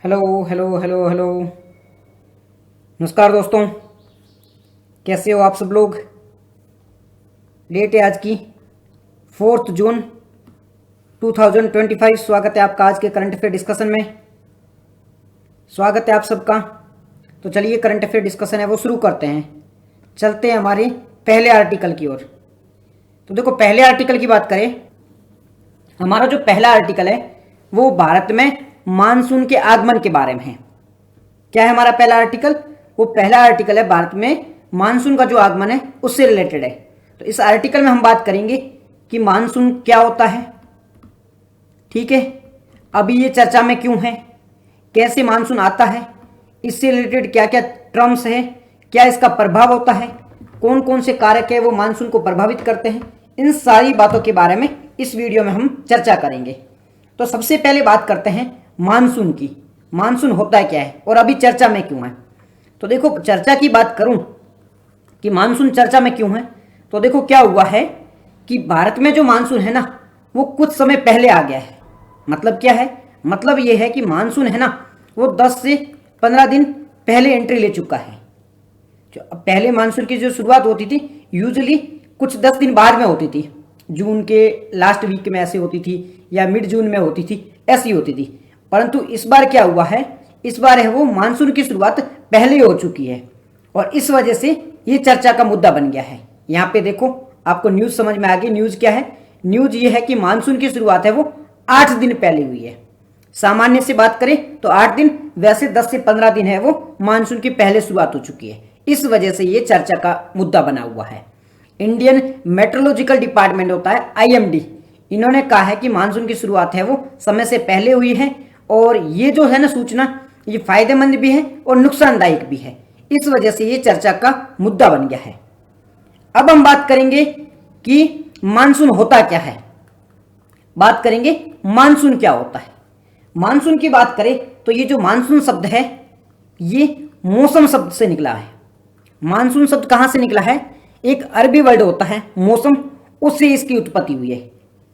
Hello hello hello hello. नमस्कार दोस्तों, कैसे हो आप सब लोग। डेट है आज की 4 जून 2025। स्वागत है आपका आज के करंट अफेयर डिस्कशन में। स्वागत है आप सबका। तो चलिए करंट अफेयर डिस्कशन है वो शुरू करते हैं। चलते हैं हमारे पहले आर्टिकल की ओर। तो देखो, पहले आर्टिकल की बात करें, हमारा जो पहला आर्टिकल है वो भारत में मानसून के आगमन के बारे में है। क्या है हमारा पहला आर्टिकल? वो पहला आर्टिकल है भारत में मानसून का जो आगमन है उससे रिलेटेड है। तो इस आर्टिकल में हम बात करेंगे कि मानसून क्या होता है, ठीक है, अभी ये चर्चा में क्यों है, कैसे मानसून आता है, इससे रिलेटेड क्या क्या टर्म्स है, क्या इसका प्रभाव होता है, कौन कौन से कारक है वो मानसून को प्रभावित करते हैं, इन सारी बातों के बारे में इस वीडियो में हम चर्चा करेंगे। तो सबसे पहले बात करते हैं मानसून की। मानसून होता है क्या है और अभी चर्चा में क्यों है। तो देखो, चर्चा की बात करूं कि मानसून चर्चा में क्यों है, तो देखो क्या हुआ है कि भारत में जो मानसून है ना वो कुछ समय पहले आ गया है। मतलब क्या है? मतलब ये है कि मानसून है ना वो 10 से 15 दिन पहले एंट्री ले चुका है। जो पहले मानसून की जो शुरुआत होती थी यूजुअली कुछ 10 दिन बाद में होती थी, जून के लास्ट वीक में ऐसे होती थी या मिड जून में होती थी, ऐसी होती थी। परंतु इस बार क्या हुआ है, इस बार है वो मानसून की शुरुआत पहले हो चुकी है और इस वजह से ये चर्चा का मुद्दा बन गया है। यहाँ पे देखो, आपको न्यूज समझ में आ गई। न्यूज क्या है? न्यूज ये है कि मानसून की शुरुआत है वो 8 दिन पहले हुई है। सामान्य से बात करें तो 8 दिन, वैसे 10 से 15 दिन है वो मानसून की पहले शुरुआत हो चुकी है। इस वजह से ये चर्चा का मुद्दा बना हुआ है। इंडियन मेट्रोलॉजिकल डिपार्टमेंट होता है आईएमडी, इन्होंने कहा है कि मानसून की शुरुआत है वो समय से पहले हुई है और ये जो है ना सूचना, ये फायदेमंद भी है और नुकसानदायक भी है। इस वजह से ये चर्चा का मुद्दा बन गया है। अब हम बात करेंगे कि मानसून होता क्या है। बात करेंगे मानसून क्या होता है। मानसून की बात करें तो ये जो मानसून शब्द है ये मौसम शब्द से निकला है। मानसून शब्द कहां से निकला है? एक अरबी वर्ड होता है मौसम, उससे इसकी उत्पत्ति हुई है।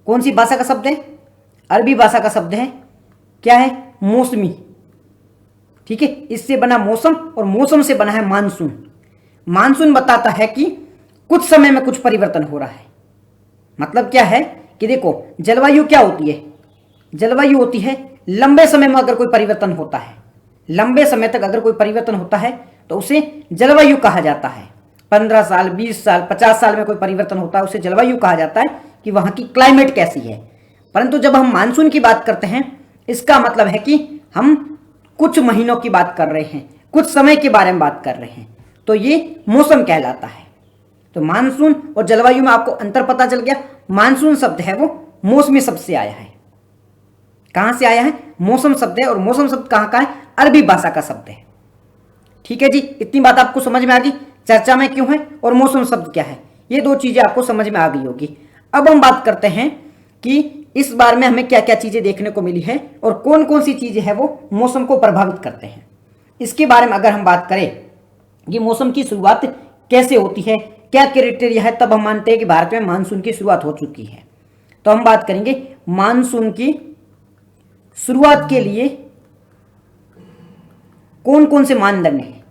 कौन सी भाषा का शब्द है? अरबी भाषा का शब्द है। क्या है? मौसमी, ठीक है। इससे बना मौसम और मौसम से बना है मानसून। मानसून बताता है कि कुछ समय में कुछ परिवर्तन हो रहा है। मतलब क्या है कि देखो, जलवायु क्या होती है? जलवायु होती है लंबे समय में अगर कोई परिवर्तन होता है, लंबे समय तक अगर कोई परिवर्तन होता है तो उसे जलवायु कहा जाता है। 15 साल, 20 साल, 50 साल में कोई परिवर्तन होता है उसे जलवायु कहा जाता है कि वहां की क्लाइमेट कैसी है। परंतु जब हम मानसून की बात करते हैं, इसका मतलब है कि हम कुछ महीनों की बात कर रहे हैं, कुछ समय के बारे में बात कर रहे हैं, तो ये मौसम कहलाता है। तो मानसून और जलवायु में आपको अंतर पता चल गया। मानसून शब्द है वो मौसमी शब्द से आया है। कहां से आया है? मौसम शब्द है और मौसम शब्द कहां का है? अरबी भाषा का शब्द है। ठीक है जी, इतनी बात आपको समझ में आ गई। चर्चा में क्यों है और मौसम शब्द क्या है, ये दो चीजें आपको समझ में आ गई होगी। अब हम बात करते हैं कि इस बार में हमें क्या क्या चीजें देखने को मिली है और कौन कौन सी चीजें हैं वो मौसम को प्रभावित करते हैं। इसके बारे में अगर हम बात करें कि मौसम की शुरुआत कैसे होती है, क्या क्राइटेरिया है, तब हम मानते हैं कि भारत में मानसून की शुरुआत हो चुकी है। तो हम बात करेंगे मानसून की शुरुआत के लिए कौन कौन से मानदंड हैं,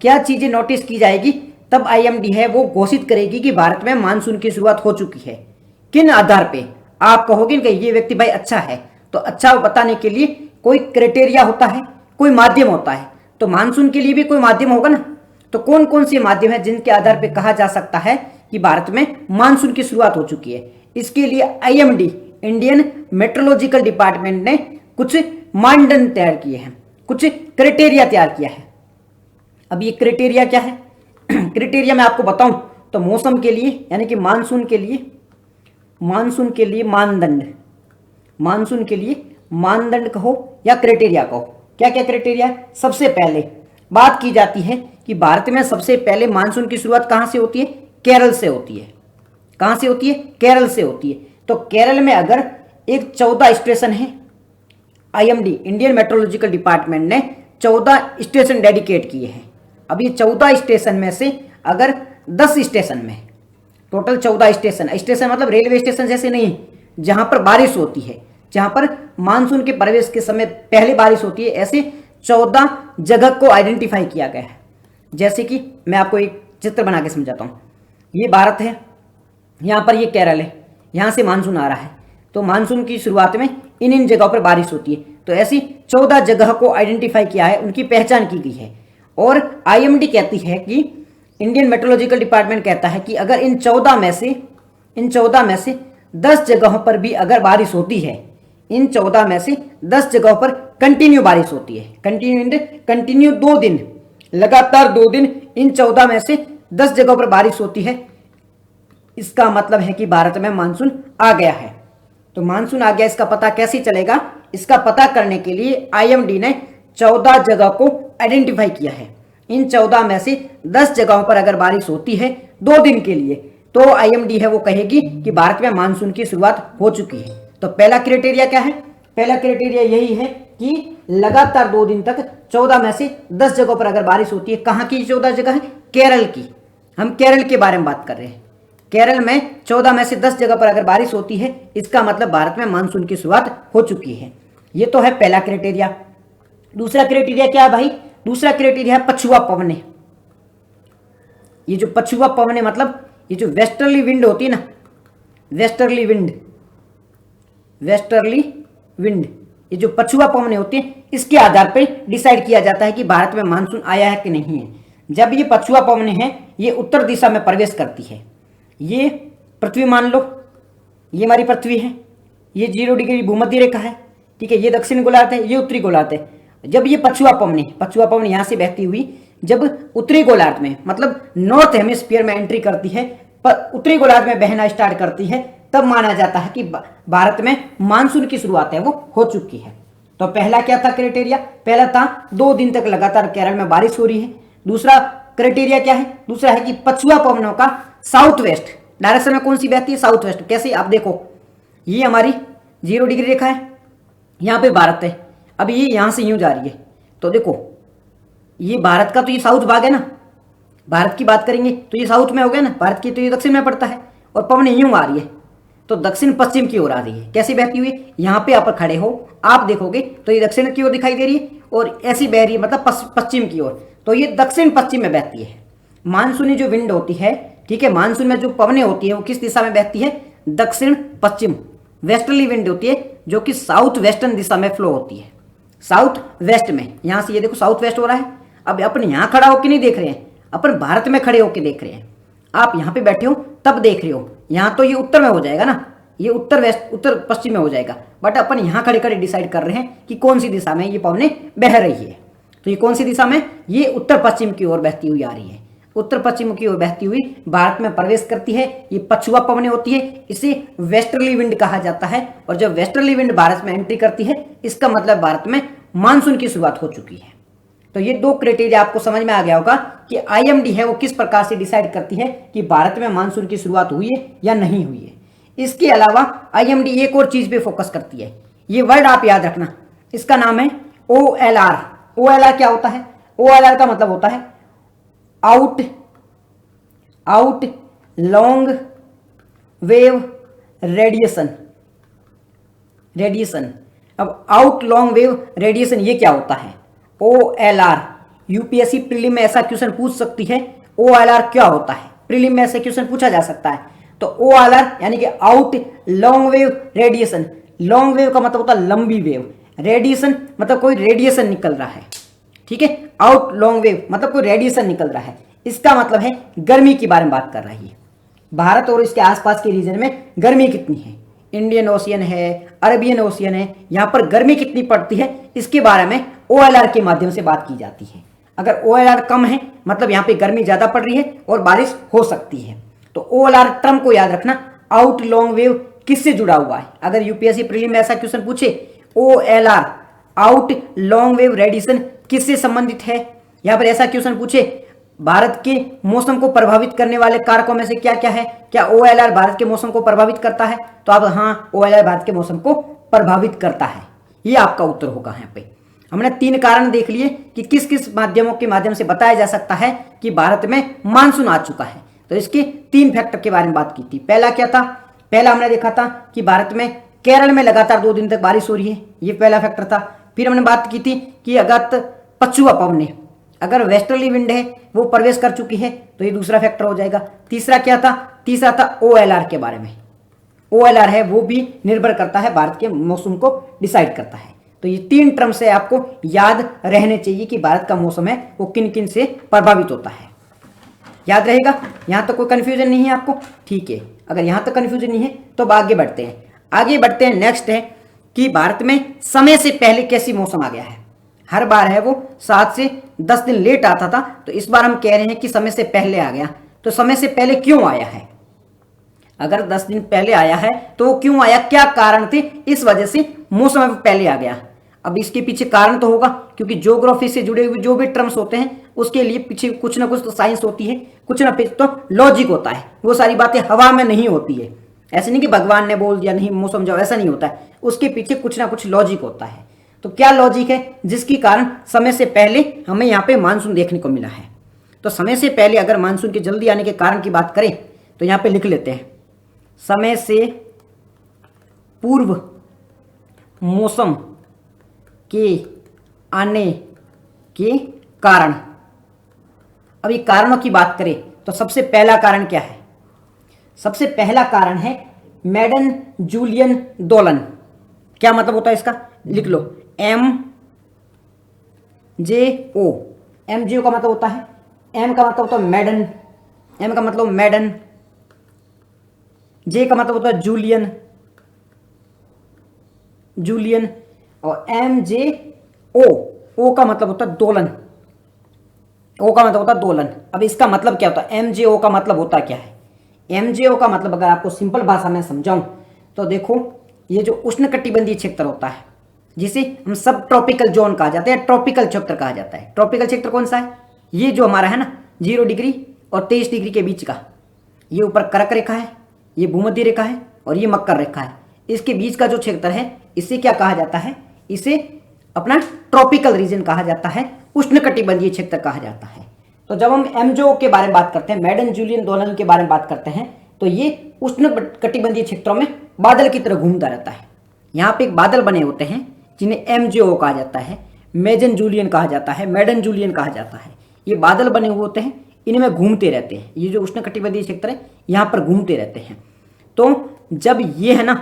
क्या चीजें नोटिस की जाएगी, तब आईएमडी है वो घोषित करेगी कि भारत में मानसून की शुरुआत हो चुकी है। किन आधार पे? आप कहोगे कि ये व्यक्ति भाई अच्छा है, तो अच्छा बताने के लिए कोई क्राइटेरिया होता है, कोई माध्यम होता है। तो मानसून के लिए भी कोई माध्यम होगा ना। तो कौन कौन से माध्यम है जिनके आधार पर कहा जा सकता है कि भारत में मानसून की शुरुआत हो चुकी है? इसके लिए आईएमडी, इंडियन मेट्रोलॉजिकल डिपार्टमेंट ने कुछ मानदंड तैयार किए हैं, कुछ क्राइटेरिया तैयार किया है। अब ये क्राइटेरिया क्या है? क्राइटेरिया मैं आपको बताऊं तो मौसम के लिए यानी कि मानसून के लिए मानदंड, मानसून के लिए मानदंड कहो या क्राइटेरिया कहो। क्या क्या क्राइटेरिया है? सबसे पहले बात की जाती है कि भारत में सबसे पहले मानसून की शुरुआत कहां से होती है? केरल से होती है। कहां से होती है? केरल से होती है। तो केरल में अगर एक 14 स्टेशन है, आईएमडी इंडियन मेट्रोलॉजिकल डिपार्टमेंट ने 14 स्टेशन डेडिकेट किए हैं। अब ये 14 स्टेशन में से अगर 10 स्टेशन में, टोटल 14 स्टेशन, स्टेशन मतलब रेलवे स्टेशन जैसे नहीं जहां पर बारिश होती है, जहां पर मानसून के प्रवेश के समय पहले बारिश होती है, ऐसे 14 जगह को आइडेंटिफाई किया गया है। जैसे कि मैं आपको एक चित्र बना के समझाता हूँ। ये भारत है, यहाँ पर ये केरल है, यहाँ से मानसून आ रहा है, तो मानसून की शुरुआत में इन जगहों पर बारिश होती है। तो ऐसी 14 जगह को आइडेंटिफाई किया है, उनकी पहचान की गई है। और IMD कहती है कि इंडियन मेट्रोलॉजिकल डिपार्टमेंट कहता है कि अगर इन 14 में से 10 जगहों पर भी अगर बारिश होती है, इन 14 में से 10 जगहों पर कंटिन्यू बारिश होती है, कंटिन्यू 2 दिन, लगातार 2 दिन इन 14 में से 10 जगहों पर बारिश होती है, इसका मतलब है कि भारत में मानसून आ गया है। तो मानसून आ गया, इसका पता कैसे चलेगा? इसका पता करने के लिए IMD ने 14 जगह को आइडेंटिफाई किया है। इन 14 में से 10 जगहों पर अगर बारिश होती है 2 दिन के लिए, तो IMD है वो कहेगी कि भारत में मानसून की शुरुआत हो चुकी है। तो पहला क्राइटेरिया क्या है? पहला क्राइटेरिया यही है कि लगातार 2 दिन तक 14 में से 10 जगहों पर अगर बारिश होती है। कहाँ की 14 जगह है? केरल की। हम केरल के बारे में बात कर रहे हैं। केरल में 14 में से 10 जगह पर अगर बारिश होती है, इसका मतलब भारत में मानसून की शुरुआत हो चुकी है। ये तो है पहला क्राइटेरिया। दूसरा क्राइटेरिया क्या है भाई? दूसरा क्राइटेरिया है पछुआ पवने। ये जो पछुआ पवने मतलब ये जो वेस्टर्ली विंड होती है ना, वेस्टर्ली विंड, ये जो पछुआ पवने होती है, इसके आधार पर डिसाइड किया जाता है कि भारत में मानसून आया है कि नहीं है। जब ये पछुआ पवने हैं, ये उत्तर दिशा में प्रवेश करती है। ये पृथ्वी मान लो, ये हमारी पृथ्वी है, ये 0 डिग्री भूमध्य रेखा है, ठीक है, ये दक्षिण गोलार्ध है, ये उत्तरी गोलार्ध है। जब ये पछुआ पवन यहाँ से बहती हुई जब उत्तरी गोलार्ध में मतलब नॉर्थ हेमिस्फीयर में एंट्री करती है, पर उत्तरी गोलार्ध में बहना स्टार्ट करती है, तब माना जाता है कि भारत में मानसून की शुरुआत है वो हो चुकी है। तो पहला क्या था क्राइटेरिया? पहला था 2 दिन तक लगातार केरल में बारिश हो रही है। दूसरा क्राइटेरिया क्या है? दूसरा है कि पछुआ पवनों का साउथ वेस्ट डायरेक्शन में कौन सी बहती है? South west. कैसे? आप देखो, ये हमारी 0 डिग्री रेखा है, यहाँ पे भारत है, अब ये यहाँ से यूं जा रही है, तो देखो ये भारत का तो ये साउथ भाग है ना, भारत की बात करेंगे तो ये साउथ में हो गया ना, भारत की तो ये दक्षिण में पड़ता है, और पवन यूं आ रही है तो दक्षिण पश्चिम की ओर आ रही है। कैसे बहती हुई? यहाँ पे आप खड़े हो, आप देखोगे तो ये दक्षिण की ओर दिखाई दे रही है, और ऐसी बह रही है मतलब पश्चिम की ओर, तो ये दक्षिण पश्चिम में बहती है। मानसूनी जो विंड होती है, ठीक है, मानसून में जो पवनें होती है वो किस दिशा में बहती है? दक्षिण पश्चिम। वेस्टर्ली विंड होती है जो कि साउथ वेस्टर्न दिशा में फ्लो होती है, साउथ वेस्ट में। यहां से ये देखो साउथ वेस्ट हो रहा है। अब अपन यहां खड़ा होकर नहीं देख रहे हैं, अपन भारत में खड़े होकर देख रहे हैं। आप यहां पे बैठे हो तब देख रहे हो, यहां तो ये उत्तर में हो जाएगा ना, ये उत्तर वेस्ट उत्तर पश्चिम में हो जाएगा, बट अपन यहां खड़े खड़े डिसाइड कर रहे हैं कि कौन सी दिशा में ये पवनें बह रही है। तो ये कौन सी दिशा में? ये उत्तर पश्चिम की ओर बहती हुई आ रही है, उत्तर पश्चिम की ओर बहती हुई भारत में प्रवेश करती है। ये पछुआ पवनें होती है, इसे वेस्टर्ली विंड कहा जाता है। और जब वेस्टर्ली विंड भारत में एंट्री करती है, इसका मतलब भारत में मानसून की शुरुआत हो चुकी है। तो ये 2 क्राइटेरिया आपको समझ में आ गया होगा कि IMD है वो किस प्रकार से डिसाइड करती है कि भारत में मानसून की शुरुआत हुई है या नहीं हुई है। इसके अलावा IMD एक और चीज पे फोकस करती है, ये वर्ड आप याद रखना, इसका नाम है OLR। OLR क्या होता है? OLR का मतलब होता है आउट लॉन्ग वेव रेडिएशन। अब आउट लॉन्ग वेव रेडिएशन ये क्या होता है? OLR। यूपीएससी प्रीलिम में ऐसा क्वेश्चन पूछ सकती है, OLR क्या होता है? प्रीलिम में ऐसे क्वेश्चन पूछा जा सकता है। तो OLR यानी कि out long wave radiation. Long wave का मतलब होता है लंबी वेव, रेडिएशन मतलब कोई रेडिएशन निकल रहा है, ठीक है। आउट लॉन्ग वेव मतलब कोई रेडिएशन निकल रहा है, इसका मतलब है गर्मी के बारे में बात कर रही है। भारत और इसके आसपास के रीजन में गर्मी कितनी है, इंडियन ओशियन है, अरबियन ओशियन है, यहाँ पर गर्मी कितनी पड़ती है, इसके बारे में OLR के माध्यम से बात की जाती है। अगर OLR कम है मतलब यहाँ पे गर्मी ज्यादा पड़ रही है और बारिश हो सकती है। तो OLR टर्म को याद रखना। आउट लॉन्ग वेव किससे जुड़ा हुआ है? अगर यूपीएससी प्रीलिम में ऐसा क्वेश्चन पूछे, OLR out long wave radiation किससे संबंधित है? यहाँ पर ऐसा क्वेश्चन पूछे, भारत के मौसम को प्रभावित करने वाले कारकों में से क्या क्या है, क्या OLR भारत के मौसम को प्रभावित करता है? तो आप हाँ, OLR भारत के मौसम को प्रभावित करता है, ये आपका उत्तर होगा। यहाँ पे हमने 3 कारण देख लिए कि किस किस माध्यमों के माध्यम से बताया जा सकता है कि भारत में मानसून आ चुका है। तो इसके 3 फैक्टर के बारे में बात की थी। पहला क्या था? पहला हमने देखा था कि भारत में केरल में लगातार 2 दिन तक बारिश हो रही है, ये पहला फैक्टर था। फिर हमने बात की थी कि अगर पछुआ पवन है, अगर वेस्टर्ली विंड है वो प्रवेश कर चुकी है, तो ये दूसरा फैक्टर हो जाएगा। तीसरा क्या था? तीसरा था OLR के बारे में। OLR है वो भी निर्भर करता है, भारत के मौसम को डिसाइड करता है। तो ये 3 टर्म से आपको याद रहने चाहिए कि भारत का मौसम है वो किन किन से प्रभावित होता है। याद रहेगा? यहां तक कोई कंफ्यूजन नहीं है आपको? ठीक है, अगर यहां तक कंफ्यूजन नहीं है तो आगे बढ़ते हैं। आगे बढ़ते हैं, नेक्स्ट है कि भारत में समय से पहले कैसी मौसम आ गया है। हर बार है वो 7 से 10 दिन लेट आता था, तो इस बार हम कह रहे हैं कि समय से पहले आ गया। तो समय से पहले क्यों आया है? अगर 10 दिन पहले आया है तो वो क्यों आया, क्या कारण थे, इस वजह से मौसम पहले आ गया। अब इसके पीछे कारण तो होगा, क्योंकि ज्योग्राफी से जुड़े हुए जो भी टर्म्स होते हैं उसके लिए पीछे कुछ ना कुछ तो साइंस होती है, कुछ ना कुछ तो लॉजिक होता है। वो सारी बातें हवा में नहीं होती है। ऐसे नहीं कि भगवान ने बोल दिया नहीं मौसम जाओ, ऐसा नहीं होता है। उसके पीछे कुछ ना कुछ लॉजिक होता है। तो क्या लॉजिक है जिसके कारण समय से पहले हमें यहाँ पे मानसून देखने को मिला है? तो समय से पहले अगर मानसून के जल्दी आने के कारण की बात करें तो यहाँ पे लिख लेते हैं, समय से पूर्व मौसम के आने के कारण। अभी कारणों की बात करें तो सबसे पहला कारण क्या है? सबसे पहला कारण है मैडन जूलियन दोलन। क्या मतलब होता है इसका? लिख लो, MJO। MJO का मतलब होता है, M का मतलब होता है मैडन, M का मतलब मैडन, J का मतलब होता है जूलियन, जूलियन, और MJO, O का मतलब होता है दोलन, O का मतलब होता है दोलन। अब इसका मतलब क्या होता है? MJO का मतलब होता क्या है? MJO का मतलब अगर आपको सिंपल भाषा में समझाऊं तो देखो, ये जो उष्णकटिबंधीय क्षेत्र होता है जिसे हम सब ट्रॉपिकल जोन कहा जाता है, ट्रॉपिकल क्षेत्र कहा जाता है। ट्रॉपिकल क्षेत्र कौन सा है? ये जो हमारा है ना 0 डिग्री और 23 डिग्री के बीच का, ये ऊपर कर्क रेखा है, ये भूमध्य रेखा है और ये मकर रेखा है। इसके बीच का जो क्षेत्र है इसे क्या कहा जाता है? इसे अपना ट्रॉपिकल रीजन कहा जाता है, उष्णकटिबंधीय क्षेत्र कहा जाता है। तो जब हम MJO के बारे में बात करते हैं, मैडन जूलियन दोलन के बारे में बात करते हैं, तो ये उष्णकटिबंधीय क्षेत्रों में बादल की तरह घूमता रहता है। यहाँ पे एक बादल बने होते हैं जिन्हें MJO कहा जाता है, मेजन जूलियन कहा जाता है, मैडन जूलियन कहा जाता है। ये बादल बने हुए होते हैं, इनमें घूमते रहते हैं। ये जो उष्णकटिबंधीय क्षेत्र है यहाँ पर घूमते रहते हैं। तो जब ये है ना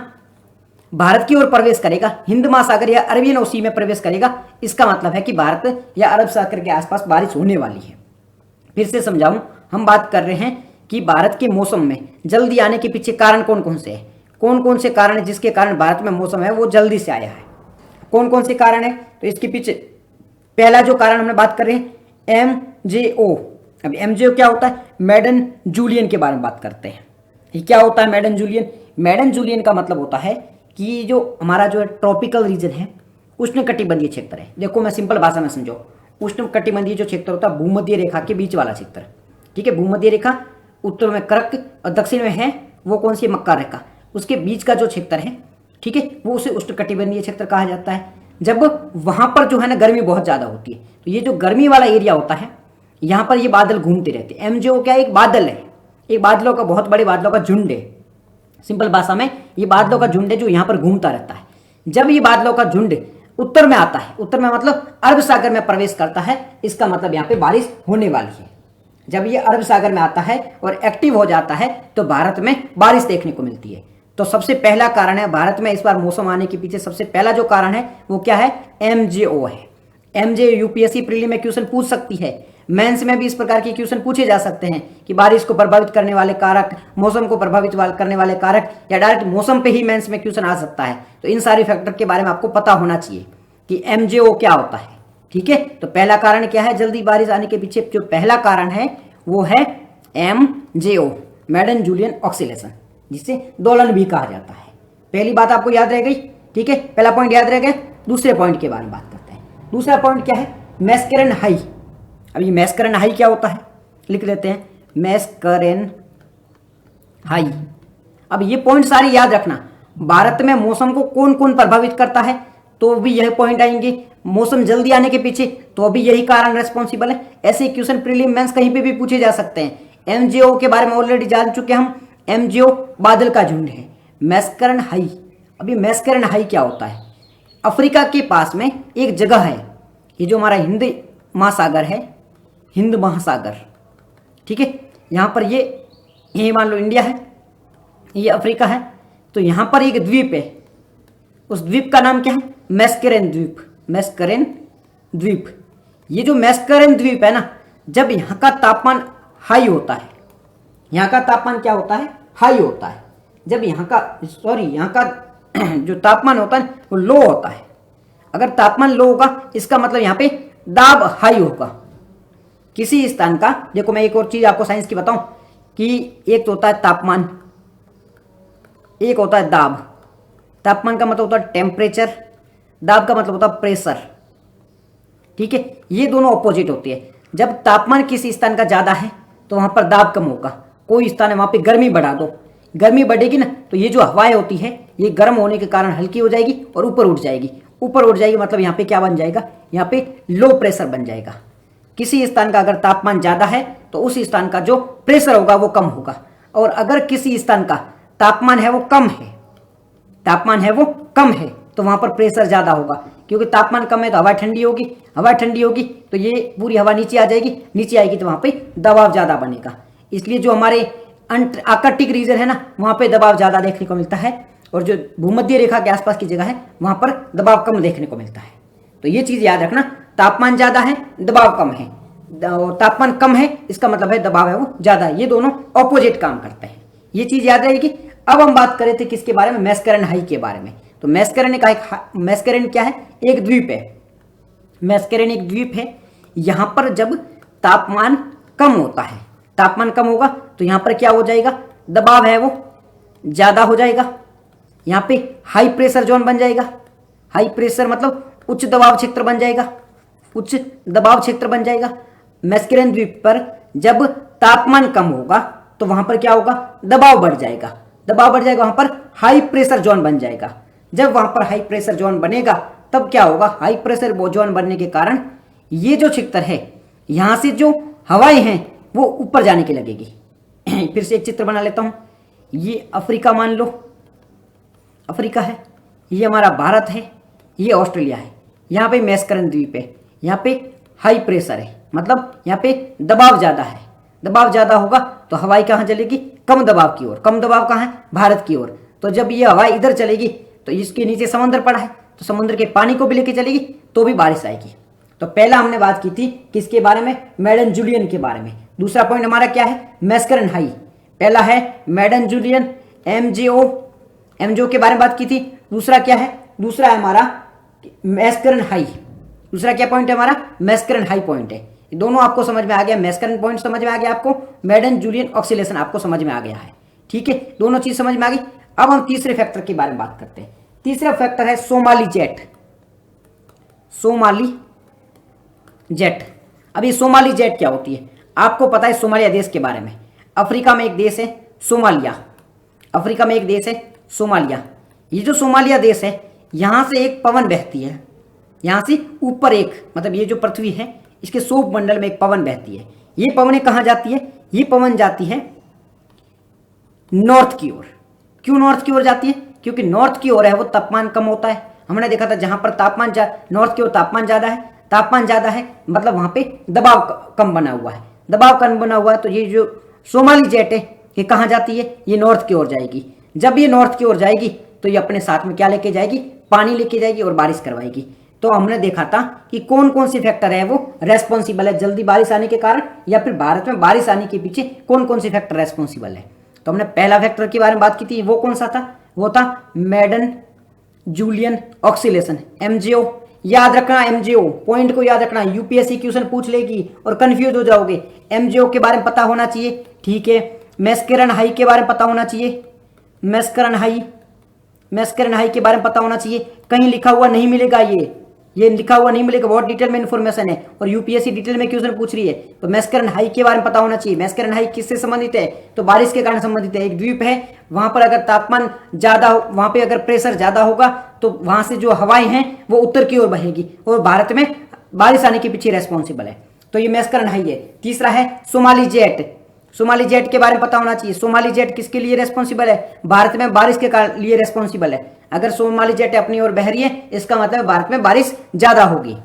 भारत की ओर प्रवेश करेगा, हिंद महासागर या अरबियन ओशी में प्रवेश करेगा, इसका मतलब है कि भारत या अरब सागर के आसपास बारिश होने वाली है। फिर से समझाऊं, हम बात कर रहे हैं कि भारत के मौसम में जल्दी आने के पीछे कारण कौन कौन से हैं, कौन कौन से कारण है जिसके कारण भारत में मौसम है वो जल्दी से आया है, कौन कौन से कारण है। तो इसके पीछे पहला जो कारण हमने बात कर रहे हैं MJO। अब MJO क्या होता है? मैडन जूलियन के बारे में बात करते हैं। ये क्या होता है मैडन जूलियन? मैडन जूलियन का मतलब होता है कि जो हमारा जो ट्रॉपिकल रीजन है, उष्णकटिबंधीय क्षेत्र है। देखो मैं सिंपल भाषा में समझो, उष्णकटिबंधीय जो क्षेत्र होता है भूमध्य रेखा के बीच वाला क्षेत्र, ठीक है। भूमध्य रेखा उत्तर में कर्क और दक्षिण में है वो कौन सी? मकर रेखा। उसके बीच का जो क्षेत्र है, ठीक है, वो उसे उष्णकटिबंधीय क्षेत्र कहा जाता है। जब वहां पर जो है ना गर्मी बहुत ज्यादा होती है, तो ये जो गर्मी वाला एरिया होता है यहाँ पर ये बादल घूमते रहते हैं। MJO क्या है? एक बादल है, एक बादलों का, बहुत बड़े बादलों का झुंड है। सिंपल भाषा में ये बादलों का झुंड है जो यहाँ पर घूमता रहता है। जब ये बादलों का झुंड उत्तर में आता है, उत्तर में मतलब अरब सागर में प्रवेश करता है, इसका मतलब यहाँ पे बारिश होने वाली है। जब ये अरब सागर में आता है और एक्टिव हो जाता है तो भारत में बारिश देखने को मिलती है। तो सबसे पहला कारण है भारत में इस बार मौसम आने के पीछे सबसे पहला जो कारण है वो क्या है? MJO है। MJO UPSC प्रीलिम में क्वेश्चन पूछ सकती है, मेंस में भी इस प्रकार के क्वेश्चन पूछे जा सकते हैं कि बारिश को प्रभावित करने वाले कारक, मौसम को प्रभावित करने वाले कारक, या डायरेक्ट मौसम पे ही मेंस में क्वेश्चन आ सकता है। तो इन सारे फैक्टर के बारे में आपको पता होना चाहिए कि MJO क्या होता है, ठीक है। तो पहला कारण क्या है जल्दी बारिश आने के पीछे? जो पहला कारण है वो है MJO, मैडन जूलियन ऑक्सीलेशन, जिसे दोलन भी कहा जाता है। पहली बात आपको याद रह गई, ठीक है, पहला पॉइंट याद रह गया। दूसरे पॉइंट के बारे में बात करते हैं। दूसरा पॉइंट क्या है? मैस्करन हाई। अब ये मैस्करन हाई क्या होता है? लिख लेते हैं, मैस्करन हाई। अब ये पॉइंट सारे याद रखना। भारत में मौसम को कौन कौन प्रभावित करता है तो भी यह पॉइंट आएंगे। मौसम जल्दी आने के पीछे तो भी यही कारण रेस्पॉन्सिबल है। ऐसे क्वेश्चन प्रीलिम मेंस कहीं पे भी पूछे जा सकते हैं। MJO के बारे में ऑलरेडी जान चुके हम। MJO बादल का झुंड है, मैस्करन हाई अभी मैस्करन हाई क्या होता है? अफ्रीका के पास में एक जगह है, ये जो हमारा हिंद महासागर है, हिंद महासागर, ठीक है, यहाँ पर ये मान लो इंडिया है, ये अफ्रीका है, तो यहाँ पर एक द्वीप है, उस द्वीप का नाम क्या है? मैस्करन द्वीप। मैस्करन द्वीप, ये जो मैस्करन द्वीप है ना, जब यहाँ का तापमान हाई होता है, यहाँ का तापमान क्या होता है? हाई होता है। जब यहाँ का जो तापमान होता है वो लो होता है। अगर तापमान लो होगा इसका मतलब यहाँ पे दाब हाई होगा। किसी स्थान का, देखो मैं एक और चीज आपको साइंस की बताऊं कि एक तो होता है तापमान, एक होता है दाब। तापमान का मतलब होता है टेम्परेचर, दाब का मतलब होता है प्रेशर, ठीक है, ये दोनों ऑपोजिट होती है। जब तापमान किसी स्थान का ज्यादा है तो वहां पर दाब कम होगा। कोई स्थान है वहां पे गर्मी बढ़ा दो, गर्मी बढ़ेगी ना तो ये जो हवाएं होती है ये गर्म होने के कारण हल्की हो जाएगी और ऊपर उठ जाएगी। ऊपर उठ जाएगी मतलब यहाँ पे क्या बन जाएगा? यहाँ पे लो प्रेशर बन जाएगा। किसी स्थान का अगर तापमान ज्यादा है तो उस स्थान का जो प्रेशर होगा वो कम होगा, और अगर किसी स्थान का तापमान है वो कम है, तापमान है वो कम है, तो वहां पर प्रेशर ज्यादा होगा। क्योंकि तापमान कम है तो हवा ठंडी होगी, हवा ठंडी होगी तो ये पूरी हवा नीचे आ जाएगी, नीचे आएगी तो वहां पे दबाव ज्यादा बनेगा। इसलिए जो हमारे आर्कटिक रीजन है ना, वहां पे दबाव ज्यादा देखने को मिलता है, और जो भूमध्य रेखा के आसपास की जगह है वहां पर दबाव कम देखने को मिलता है। तो ये चीज याद रखना, तापमान ज्यादा है दबाव कम है, और तापमान कम है इसका मतलब है दबाव है वो ज्यादा है। ये दोनों ऑपोजिट काम करते हैं, ये चीज याद रहेगी। अब हम बात करें थे किसके बारे में? मैस्करन हाई के बारे में। तो मैस्करन मैस्करन क्या है? एक द्वीप है। मैस्करन एक द्वीप है। यहां पर जब तापमान कम होता है, तापमान कम होगा तो यहां पर क्या हो जाएगा? दबाव है वो ज्यादा हो जाएगा, यहां पे हाई प्रेशर जोन बन जाएगा। हाई प्रेशर मतलब उच्च दबाव क्षेत्र बन जाएगा, उच्च दबाव क्षेत्र बन जाएगा। मैस्करन द्वीप पर जब तापमान कम होगा तो वहां पर क्या होगा? दबाव बढ़ जाएगा, दबाव बढ़ जाएगा, वहां पर हाई प्रेशर जोन बन जाएगा। जब वहां पर हाई प्रेशर जोन बनेगा तब क्या होगा? हाई प्रेशर जोन बनने के कारण ये जो क्षेत्र है यहां से जो हवाएं हैं वो ऊपर जाने की लगेगी। फिर से एक चित्र बना लेता हूं। ये अफ्रीका मान लो, अफ्रीका है, ये हमारा भारत है, ये ऑस्ट्रेलिया है। यहाँ पे मैस्करन द्वीप है, यहाँ पे हाई प्रेशर है, मतलब यहाँ पे दबाव ज्यादा है। दबाव ज्यादा होगा तो हवाई कहाँ चलेगी? कम दबाव की ओर। कम दबाव कहाँ है? भारत की ओर। तो जब ये हवा इधर चलेगी तो इसके नीचे समुद्र पड़ा है, तो समुद्र के पानी को भी लेके चलेगी तो भी बारिश आएगी। तो पहला हमने बात की थी किसके बारे में? मैडन जूलियन के बारे में। दूसरा पॉइंट हमारा क्या है? मैस्करन हाई। पहला है मैडन जूलियन, एमजीओ के बारे में बात की थी। दूसरा क्या है? दूसरा है हमारा मैस्करन हाई। दूसरा क्या पॉइंट है हमारा? मैस्करन हाई पॉइंट है। ये दोनों आपको समझ में आ गया, मैस्करन पॉइंट समझ में आ गया आपको, मैडन जूलियन ऑक्सीलेशन आपको समझ में आ गया है, ठीक है, दोनों चीज समझ में आ गई। अब हम तीसरे फैक्टर के बारे में बात करते हैं। तीसरा फैक्टर है सोमाली जेट। Somali jet. अब ये सोमाली जेट क्या होती है? आपको पता है सोमालिया देश के बारे में। अफ्रीका में एक देश है सोमालिया, अफ्रीका में एक देश है सोमालिया। ये जो सोमालिया देश है यहां से एक पवन बहती है, यहां से ऊपर एक, मतलब ये जो पृथ्वी है इसके सूप मंडल में एक पवन बहती है। ये पवन कहां जाती है? ये पवन जाती है नॉर्थ की ओर। क्यों नॉर्थ की ओर जाती है? क्योंकि नॉर्थ की ओर है वो तापमान कम होता है। हमने देखा था जहां पर तापमान नॉर्थ की ओर तापमान ज्यादा है, तापमान ज्यादा है मतलब वहां पे दबाव कम बना हुआ है, दबाव कम बना हुआ है। तो ये जो सोमाली जेट है ये कहां जाती है? ये नॉर्थ की ओर जाएगी। जब ये नॉर्थ की ओर जाएगी तो ये अपने साथ में क्या लेके जाएगी? पानी लेके जाएगी और बारिश करवाएगी। तो हमने देखा था कि कौन कौन सी फैक्टर है वो रेस्पॉन्सिबल है जल्दी बारिश आने के कारण, या फिर भारत में बारिश आने के पीछे कौन कौन सी फैक्टर रेस्पॉन्सिबल है। तो हमने पहला फैक्टर के बारे में बात की थी, वो कौन सा था? वो था मैडन जूलियन ऑक्सीलेशन, एमजीओ। याद रखना एमजीओ, पॉइंट को याद रखना, यूपीएससी क्वेश्चन पूछ लेगी और कंफ्यूज हो जाओगे। एमजीओ के बारे में पता होना चाहिए, ठीक है। मैस्करन हाई के बारे में पता होना चाहिए, मैस्करन हाई, मैस्करन हाई के बारे में पता होना चाहिए। कहीं लिखा हुआ नहीं मिलेगा, ये लिखा हुआ नहीं मिलेगा, बहुत डिटेल में इन्फॉर्मेशन है और यूपीएससी डिटेल में क्वेश्चन पूछ रही है। तो मैस्करन हाई के बारे में पता होना चाहिए। मैस्करन हाई किससे संबंधित है? तो बारिश के कारण संबंधित है। एक द्वीप है, वहां पर अगर तापमान ज्यादा हो, वहां पे अगर प्रेशर ज्यादा होगा तो वहां से जो हवाएं हैं वो उत्तर की ओर बहेगी और भारत में बारिश आने के पीछे रेस्पॉन्सिबल है। तो ये मैस्करन हाई है। तीसरा है सोमाली जेट। सोमाली जेट के बारे में पता होना चाहिए। सोमाली जेट किसके लिए रेस्पॉन्सिबल है? भारत में बारिश के लिए रेस्पॉन्सिबल है। अगर सोमाली जेट अपनी ओर बह रही है इसका मतलब भारत में बारिश ज्यादा होगी।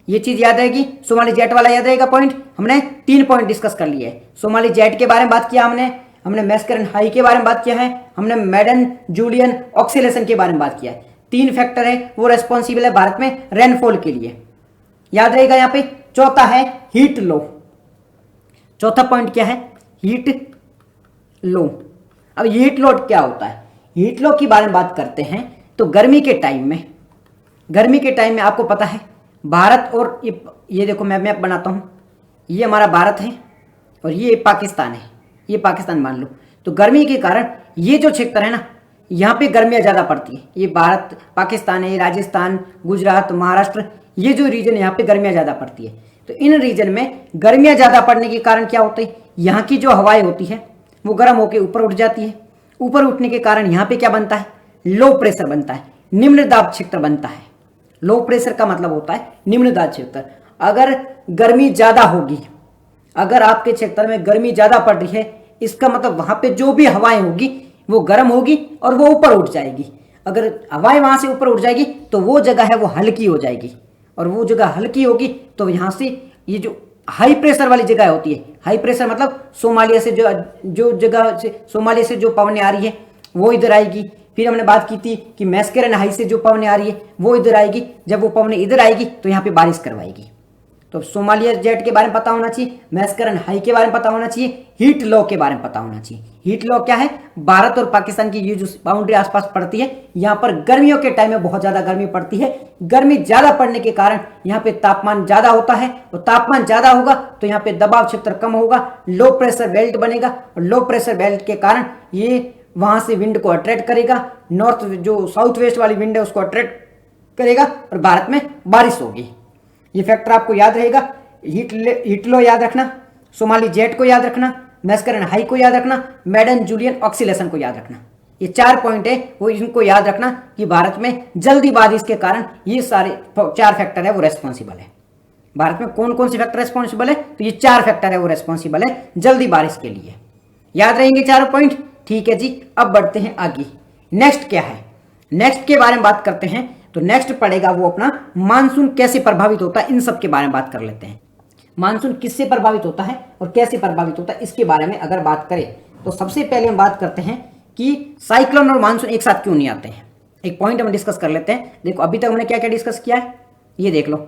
ये चीज याद रहेगी। सोमाली जेट वाला याद रहेगा पॉइंट। हमने 3 पॉइंट डिस्कस कर लिए। सोमाली जेट के बारे में बात किया हमने मैस्करन हाई के बारे में बात किया है, हमने मैडन जूलियन ऑक्सीलेशन के बारे में बात किया है। 3 फैक्टर है वो रेस्पॉन्सिबल है भारत में रेनफॉल के लिए, याद रहेगा। यहाँ पे चौथा है हीट लो। चौथा पॉइंट क्या है? हीट लो। अब हीट लो क्या होता है? हीट लो के बारे में बात करते हैं तो गर्मी के टाइम में आपको पता है भारत और ये देखो मैं मैप बनाता हूं, ये हमारा भारत है और ये पाकिस्तान है, ये पाकिस्तान मान लो। तो गर्मी के कारण ये जो क्षेत्र है ना, यहाँ पे गर्मियाँ ज़्यादा पड़ती है। ये भारत पाकिस्तान है, राजस्थान, गुजरात, महाराष्ट्र, ये जो रीजन यहाँ पे गर्मियाँ ज़्यादा पड़ती है। तो इन रीजन में गर्मियाँ ज़्यादा पड़ने के कारण क्या होता है, यहाँ की जो हवाएं होती है वो गर्म होकर ऊपर उठ जाती है। ऊपर उठने के कारण यहाँ पे क्या बनता है? लो प्रेशर बनता है, निम्न दाब क्षेत्र बनता है। लो प्रेशर का मतलब होता है निम्न दाब क्षेत्र। अगर गर्मी ज़्यादा होगी, अगर आपके क्षेत्र में गर्मी ज़्यादा पड़ रही है, इसका मतलब वहाँ पे जो भी हवाएं होगी वो गर्म होगी और वो ऊपर उठ जाएगी। अगर हवाएं वहाँ से ऊपर उठ जाएगी तो वो जगह है वो हल्की हो जाएगी, और वो जगह हल्की होगी तो यहाँ से ये जो हाई प्रेशर वाली जगह होती है, हाई प्रेशर मतलब सोमालिया से जो जगह से सोमालिया से जो पवनें आ रही है वो इधर आएगी। फिर हमने बात की थी कि मैस्करन हाई से जो पवनें आ रही है वो इधर आएगी। जब वो पवनें इधर आएगी तो यहाँ पे बारिश करवाएगी। तो सोमालिया जेट के बारे में पता होना चाहिए, मैस्करन हाई के बारे में पता होना चाहिए, हीट लॉ के बारे में पता होना चाहिए। हीट लॉ क्या है? भारत और पाकिस्तान की ये जो बाउंड्री आसपास पड़ती है, यहाँ पर गर्मियों के टाइम में बहुत ज्यादा गर्मी पड़ती है। गर्मी ज्यादा पड़ने के कारण यहाँ पे तापमान ज्यादा होता है, और तापमान ज्यादा होगा तो यहाँ पे दबाव क्षेत्र कम होगा, लो प्रेशर बेल्ट बनेगा, और लो प्रेशर बेल्ट के कारण ये वहां से विंड को अट्रैक्ट करेगा, नॉर्थ जो साउथ वेस्ट वाली विंड है उसको अट्रैक्ट करेगा और भारत में बारिश होगी। ये फैक्टर आपको याद रहेगा। हीट लो याद रखना, सोमाली जेट को याद रखना, मैस्करन हाई को याद रखना, मैडन जूलियन ऑक्सीलेशन को याद रखना। ये 4 पॉइंट है वो इनको याद रखना कि भारत में जल्दी बारिश के कारण ये सारे 4 फैक्टर है वो रेस्पॉन्सिबल है। भारत में कौन कौन से फैक्टर रेस्पॉन्सिबल है? तो ये 4 फैक्टर है वो रेस्पॉन्सिबल है जल्दी बारिश के लिए। याद रहेंगे 4 पॉइंट? ठीक है जी। अब बढ़ते हैं आगे। नेक्स्ट क्या है? नेक्स्ट के बारे में बात करते हैं। तो नेक्स्ट पड़ेगा वो अपना मानसून कैसे प्रभावित होता है, इन सब के बारे में बात कर लेते हैं। मानसून किससे प्रभावित होता है और कैसे प्रभावित होता है, इसके बारे में अगर बात करें तो सबसे पहले हम बात करते हैं कि साइक्लोन और मानसून एक साथ क्यों नहीं आते हैं। एक पॉइंट हम डिस्कस कर लेते हैं। देखो अभी तक हमने क्या क्या डिस्कस किया है, ये देख लो।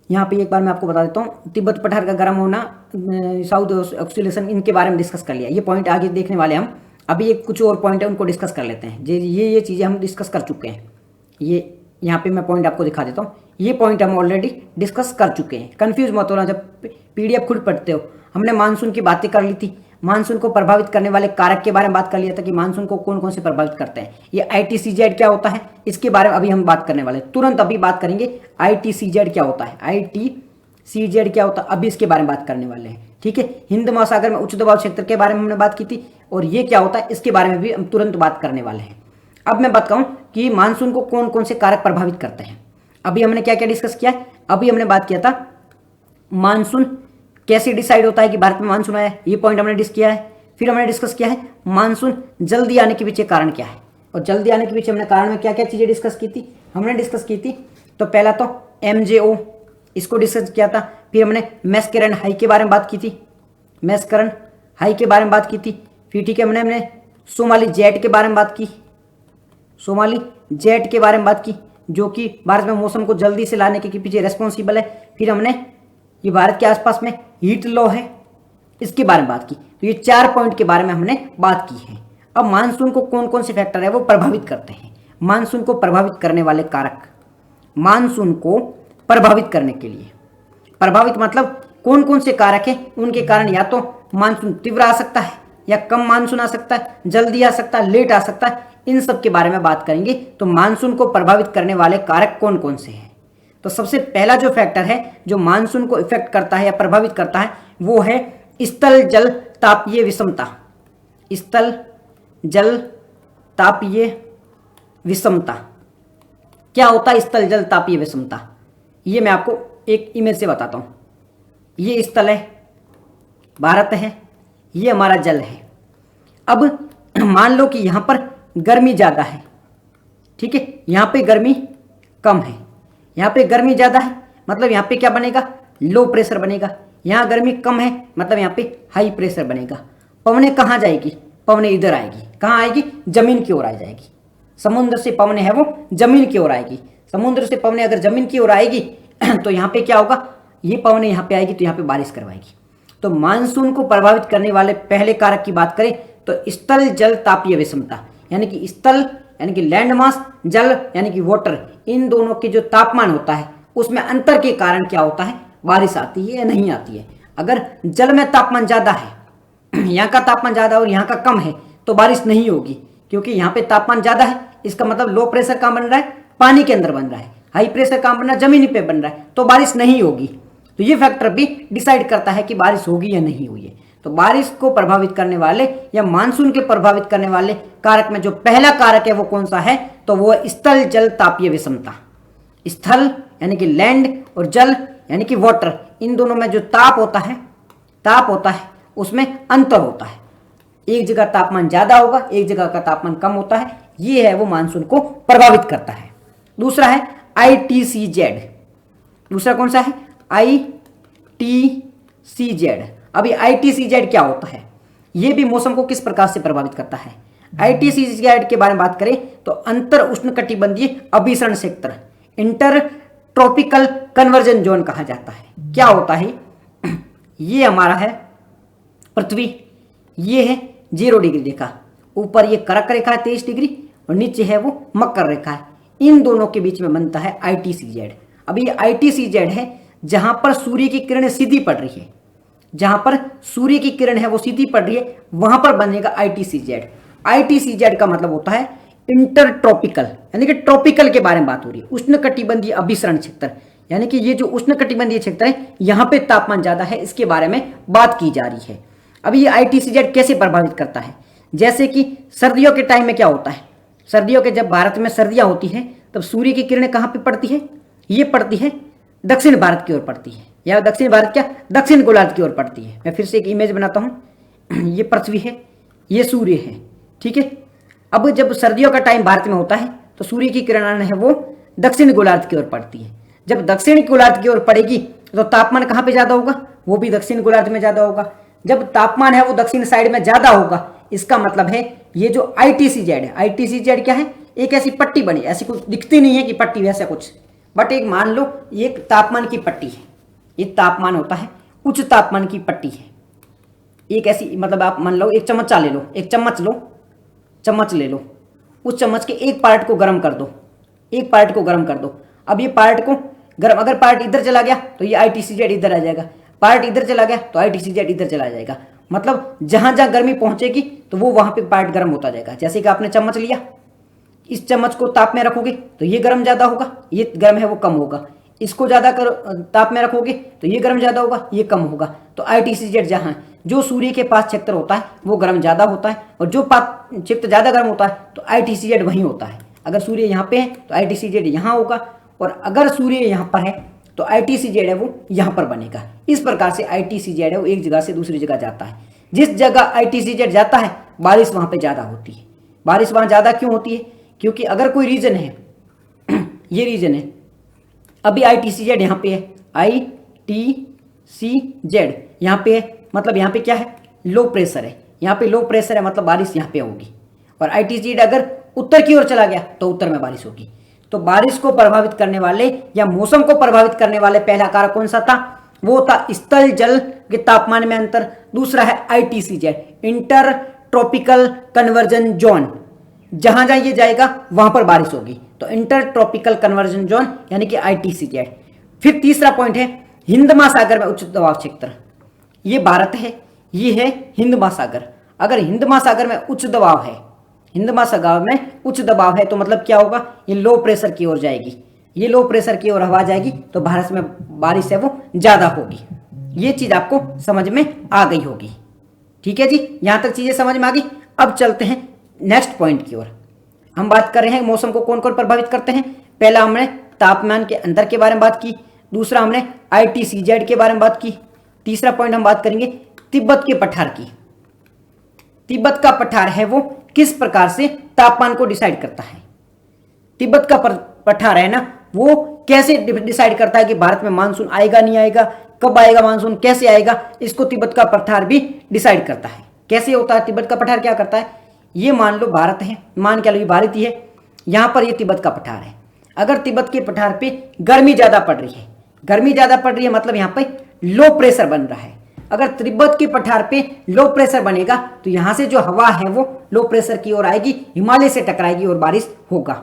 यहाँ पे एक बार मैं आपको बता देता हूँ, तिब्बत पठार का गर्म होना, साउथ ऑक्सीलेशन, इनके बारे में डिस्कस कर लिया। ये पॉइंट आगे देखने वाले हम। अभी एक कुछ और पॉइंट है उनको डिस्कस कर लेते हैं। ये चीज़ें हम डिस्कस कर चुके हैं। ये यहाँ पे मैं पॉइंट आपको दिखा देता हूँ। ये पॉइंट हम ऑलरेडी डिस्कस कर चुके हैं। कंफ्यूज मत होना जब पीडीएफ खुद पढ़ते हो। हमने मानसून की बातें कर ली थी, मानसून को प्रभावित करने वाले कारक के बारे में बात कर लिया था कि मानसून को कौन कौन से प्रभावित करते हैं। ये ITCZ क्या होता है इसके बारे में अभी हम बात करने वाले हैं। तुरंत अभी बात करेंगे ITCZ क्या होता है, ITCZ क्या होता है, अभी इसके बारे में बात करने वाले हैं। ठीक है। हिंद महासागर में उच्च दबाव क्षेत्र के बारे में हमने बात की थी, और ये क्या होता है इसके बारे में भी हम तुरंत बात करने वाले हैं। अब मैं बताऊं कि मानसून को कौन कौन से कारक प्रभावित करते हैं। अभी हमने क्या क्या डिस्कस किया है? अभी हमने बात किया था मानसून कैसे डिसाइड होता है कि भारत में मानसून आया, ये पॉइंट हमने डिस्कस किया है। फिर हमने डिस्कस किया है मानसून जल्दी आने के पीछे कारण क्या है, और जल्दी आने के पीछे हमने कारण में क्या क्या चीजें डिस्कस की थी, हमने डिस्कस की थी। तो पहला तो MJO, इसको डिस्कस किया था। फिर हमने मैस्करन हाई के बारे में बात की थी, मैस्करन हाई के बारे में बात की थी। फिर ठीक है हमने सोमाली जेट के बारे में बात की, सोमाली जेट के बारे में बात की, जो कि भारत में मौसम को जल्दी से लाने के पीछे रेस्पॉन्सिबल है। फिर हमने ये भारत के आसपास में हीट लॉ है, इसके बारे में बात की। तो ये 4 पॉइंट के बारे में हमने बात की है। अब मानसून को कौन कौन से फैक्टर है वो प्रभावित करते हैं। मानसून को प्रभावित करने वाले कारक, मानसून को प्रभावित करने के लिए, प्रभावित मतलब कौन कौन से कारक है, उनके कारण या तो मानसून तीव्र आ सकता है, या कम मानसून आ सकता है, जल्दी आ सकता है, लेट आ सकता है। इन सब के बारे में बात करेंगे। तो मानसून को प्रभावित करने वाले कारक कौन कौन से हैं। तो सबसे पहला जो फैक्टर है जो मानसून को इफेक्ट करता है या प्रभावित करता है वो है स्थल जल तापीय विषमता। स्थल जल तापीय विषमता क्या होता है? स्थल जल तापीय विषमता, ये मैं आपको एक इमेज से बताता हूं। ये स्थल है, भारत है, ये हमारा जल है। अब मान लो कि यहां पर गर्मी ज्यादा है, ठीक है, यहां पे गर्मी कम है, यहां पे गर्मी ज्यादा है, मतलब यहां पे क्या बनेगा, लो प्रेशर बनेगा। यहां गर्मी कम है, मतलब यहां पे हाई प्रेशर बनेगा। पवनें कहां जाएगी, पवनें इधर आएगी, कहां आएगी, जमीन की ओर आ जाएगी। समुद्र से पवनें है वो जमीन की ओर आएगी। समुद्र से पवनें अगर जमीन की ओर आएगी तो यहाँ पे क्या होगा, ये पवनें यहाँ पे आएगी तो यहाँ पे बारिश करवाएगी। तो मानसून को प्रभावित करने वाले पहले कारक की बात करें तो स्थल जल तापीय विषमता, यानी कि स्थल यानी कि लैंड मास, जल यानी कि वाटर, इन दोनों के जो तापमान होता है उसमें अंतर के कारण क्या होता है, बारिश आती है या नहीं आती है। अगर जल में तापमान ज्यादा है, यहाँ का तापमान ज्यादा और यहाँ का कम है, तो बारिश नहीं होगी, क्योंकि यहाँ पे तापमान ज्यादा है, इसका मतलब लो प्रेशर कहाँ बन रहा है, पानी के अंदर बन रहा है। हाई प्रेशर कहाँ बन रहा है, जमीन पे बन रहा है, तो बारिश नहीं होगी। तो ये फैक्टर भी डिसाइड करता है कि बारिश होगी या नहीं हुई है। तो बारिश को प्रभावित करने वाले या मानसून के प्रभावित करने वाले कारक में जो पहला कारक है वो कौन सा है, तो वो स्थल जल तापीय विषमता। स्थल यानी कि लैंड और जल यानी कि वाटर, इन दोनों में जो ताप होता है उसमें अंतर होता है। एक जगह तापमान ज्यादा होगा, एक जगह का तापमान कम होता है, ये है वो मानसून को प्रभावित करता है। दूसरा है ITCZ। दूसरा कौन सा है, ITCZ। अभी ITCZ क्या होता है, ये भी मौसम को किस प्रकार से प्रभावित करता है। ITCZ के बारे में बात करें तो अंतर उष्णकटिबंधीय अभिसरण क्षेत्र, इंटर ट्रॉपिकल कन्वर्जन जोन कहा जाता है। क्या होता है, ये हमारा है पृथ्वी, ये है 0 डिग्री रेखा, ऊपर ये कर्क रेखा है 23 डिग्री और नीचे है वो मकर रेखा है। इन दोनों के बीच में बनता है ITCZ। अब ये ITCZ है जहां पर सूर्य की किरणें सीधी पड़ रही है, जहां पर सूर्य की किरण है वो सीधी पड़ रही है, वहां पर बनेगा ITCZ। ITCZ का मतलब होता है इंटर ट्रॉपिकल, यानी कि ट्रॉपिकल के बारे में बात हो रही है, उष्णकटिबंधीय अभिसरण क्षेत्र, यानी कि ये जो उष्णकटिबंधीय क्षेत्र है यहाँ पे तापमान ज्यादा है, इसके बारे में बात की जा रही है। अब ये ITCZ कैसे प्रभावित करता है, जैसे कि सर्दियों के टाइम में क्या होता है, सर्दियों के जब भारत में सर्दियां होती हैं तब सूर्य की किरणें कहाँ पे पड़ती है, ये पड़ती है दक्षिण भारत की ओर पड़ती है, या दक्षिण भारत क्या, दक्षिण गोलार्ध की ओर पड़ती है। मैं फिर से एक इमेज बनाता हूँ, ये पृथ्वी है, ये सूर्य है, ठीक है। अब जब सर्दियों का टाइम भारत में होता है तो सूर्य की किरणें है वो दक्षिण गोलार्ध की ओर पड़ती है। जब दक्षिण गोलार्ध की ओर पड़ेगी तो तापमान कहाँ पे ज्यादा होगा, वो भी दक्षिण गोलार्ध में ज्यादा होगा। जब तापमान है वो दक्षिण साइड में ज्यादा होगा, इसका मतलब है ये जो ITCZ है, ITCZ क्या है, एक ऐसी पट्टी बनी, ऐसी कुछ दिखती नहीं है कि पट्टी वैसा कुछ, बट एक मान लो ये एक तापमान की पट्टी है, ये तापमान होता है, उच्च तापमान की पट्टी है। एक ऐसी, मतलब आप मान लो एक चम्मच ले लो, एक चम्मच ले लो, उस चम्मच के एक पार्ट को गर्म कर दो, एक पार्ट को गर्म कर दो। अब ये पार्ट को गर्म, अगर पार्ट इधर चला गया तो ये ITCZ इधर आ जाएगा, पार्ट इधर चला गया तो ITCZ इधर चला जाएगा। मतलब जहां जहां गर्मी पहुंचेगी तो वो वहां पे पार्ट गर्म होता जाएगा। जैसे कि आपने चम्मच लिया, इस चम्मच को ताप में रखोगे तो ये गर्म ज्यादा होगा, ये गर्म है वो कम होगा। इसको ज्यादा ताप में रखोगे तो ये गर्म ज्यादा होगा, ये कम होगा। तो ITCZ जहां जो सूर्य के पास क्षेत्र होता है वो गर्म ज्यादा होता है, और जो क्षेत्र ज्यादा गर्म होता है तो ITCZ वहीं होता है। अगर सूर्य यहाँ पे है तो ITCZ यहाँ होगा, और अगर सूर्य यहाँ पर है तो ITCZ है वो यहाँ पर बनेगा। इस प्रकार से ITCZ है वो एक जगह से दूसरी जगह जाता है। जिस जगह ITCZ जाता है बारिश वहां पे ज्यादा होती है। बारिश वहां ज्यादा क्यों होती है, क्योंकि अगर कोई रीजन है ये रीजन है, अभी ITCZ यहाँ पे है, ITCZ यहाँ पे है, मतलब यहाँ पे क्या है, लो प्रेशर है, यहाँ पे लो प्रेशर है, मतलब बारिश यहाँ पे होगी। और ITCZ अगर उत्तर की ओर चला गया तो उत्तर में बारिश होगी। तो बारिश को प्रभावित करने वाले या मौसम को प्रभावित करने वाले पहला कारक कौन सा था, वो था स्थल जल के तापमान में अंतर। दूसरा है ITCZ, inter tropical conversion zone, जहां जहां ये जाएगा वहां पर बारिश होगी, तो इंटर ट्रॉपिकल कन्वर्जन जोन यानी कि ITCZ। फिर तीसरा पॉइंट है हिंद महासागर में उच्च दबाव क्षेत्र। ये भारत है, ये है हिंद महासागर। अगर हिंद महासागर में उच्च दबाव है, हिंद महासागर में उच्च दबाव है तो मतलब क्या होगा, ये लो प्रेशर की ओर जाएगी, ये लो प्रेशर की ओर हवा जाएगी तो भारत में बारिश है वो ज्यादा होगी। ये चीज आपको समझ में आ गई होगी, ठीक है जी, यहां तक चीजें समझ में आ गई। अब चलते हैं नेक्स्ट पॉइंट की ओर। हम बात कर रहे हैं मौसम को कौन कौन प्रभावित करते हैं। पहला हमने तापमान के अंतर के बारे में बात की, दूसरा हमने ITCZ के बारे में बात की, तीसरा पॉइंट हम बात करेंगे तिब्बत के पठार की। तिब्बत का पठार है वो किस प्रकार से तापमान को डिसाइड करता है। तिब्बत का पठार है ना, वो कैसे डिसाइड करता है कि भारत में मानसून आएगा नहीं आएगा, कब आएगा मानसून, कैसे आएगा, इसको तिब्बत का पठार भी डिसाइड करता है। कैसे होता है तिब्बत का पठार, क्या करता है, ये मान लो भारत है, मान के लो भारत ही है, यहां पर ये तिब्बत का पठार है। अगर तिब्बत के पठार पे गर्मी ज्यादा पड़ रही है, गर्मी ज्यादा पड़ रही है मतलब यहां पे लो प्रेशर बन रहा है। अगर तिब्बत के पठार पे लो प्रेशर बनेगा तो यहां से जो हवा है वो लो प्रेशर की ओर आएगी, हिमालय से टकराएगी और बारिश होगा।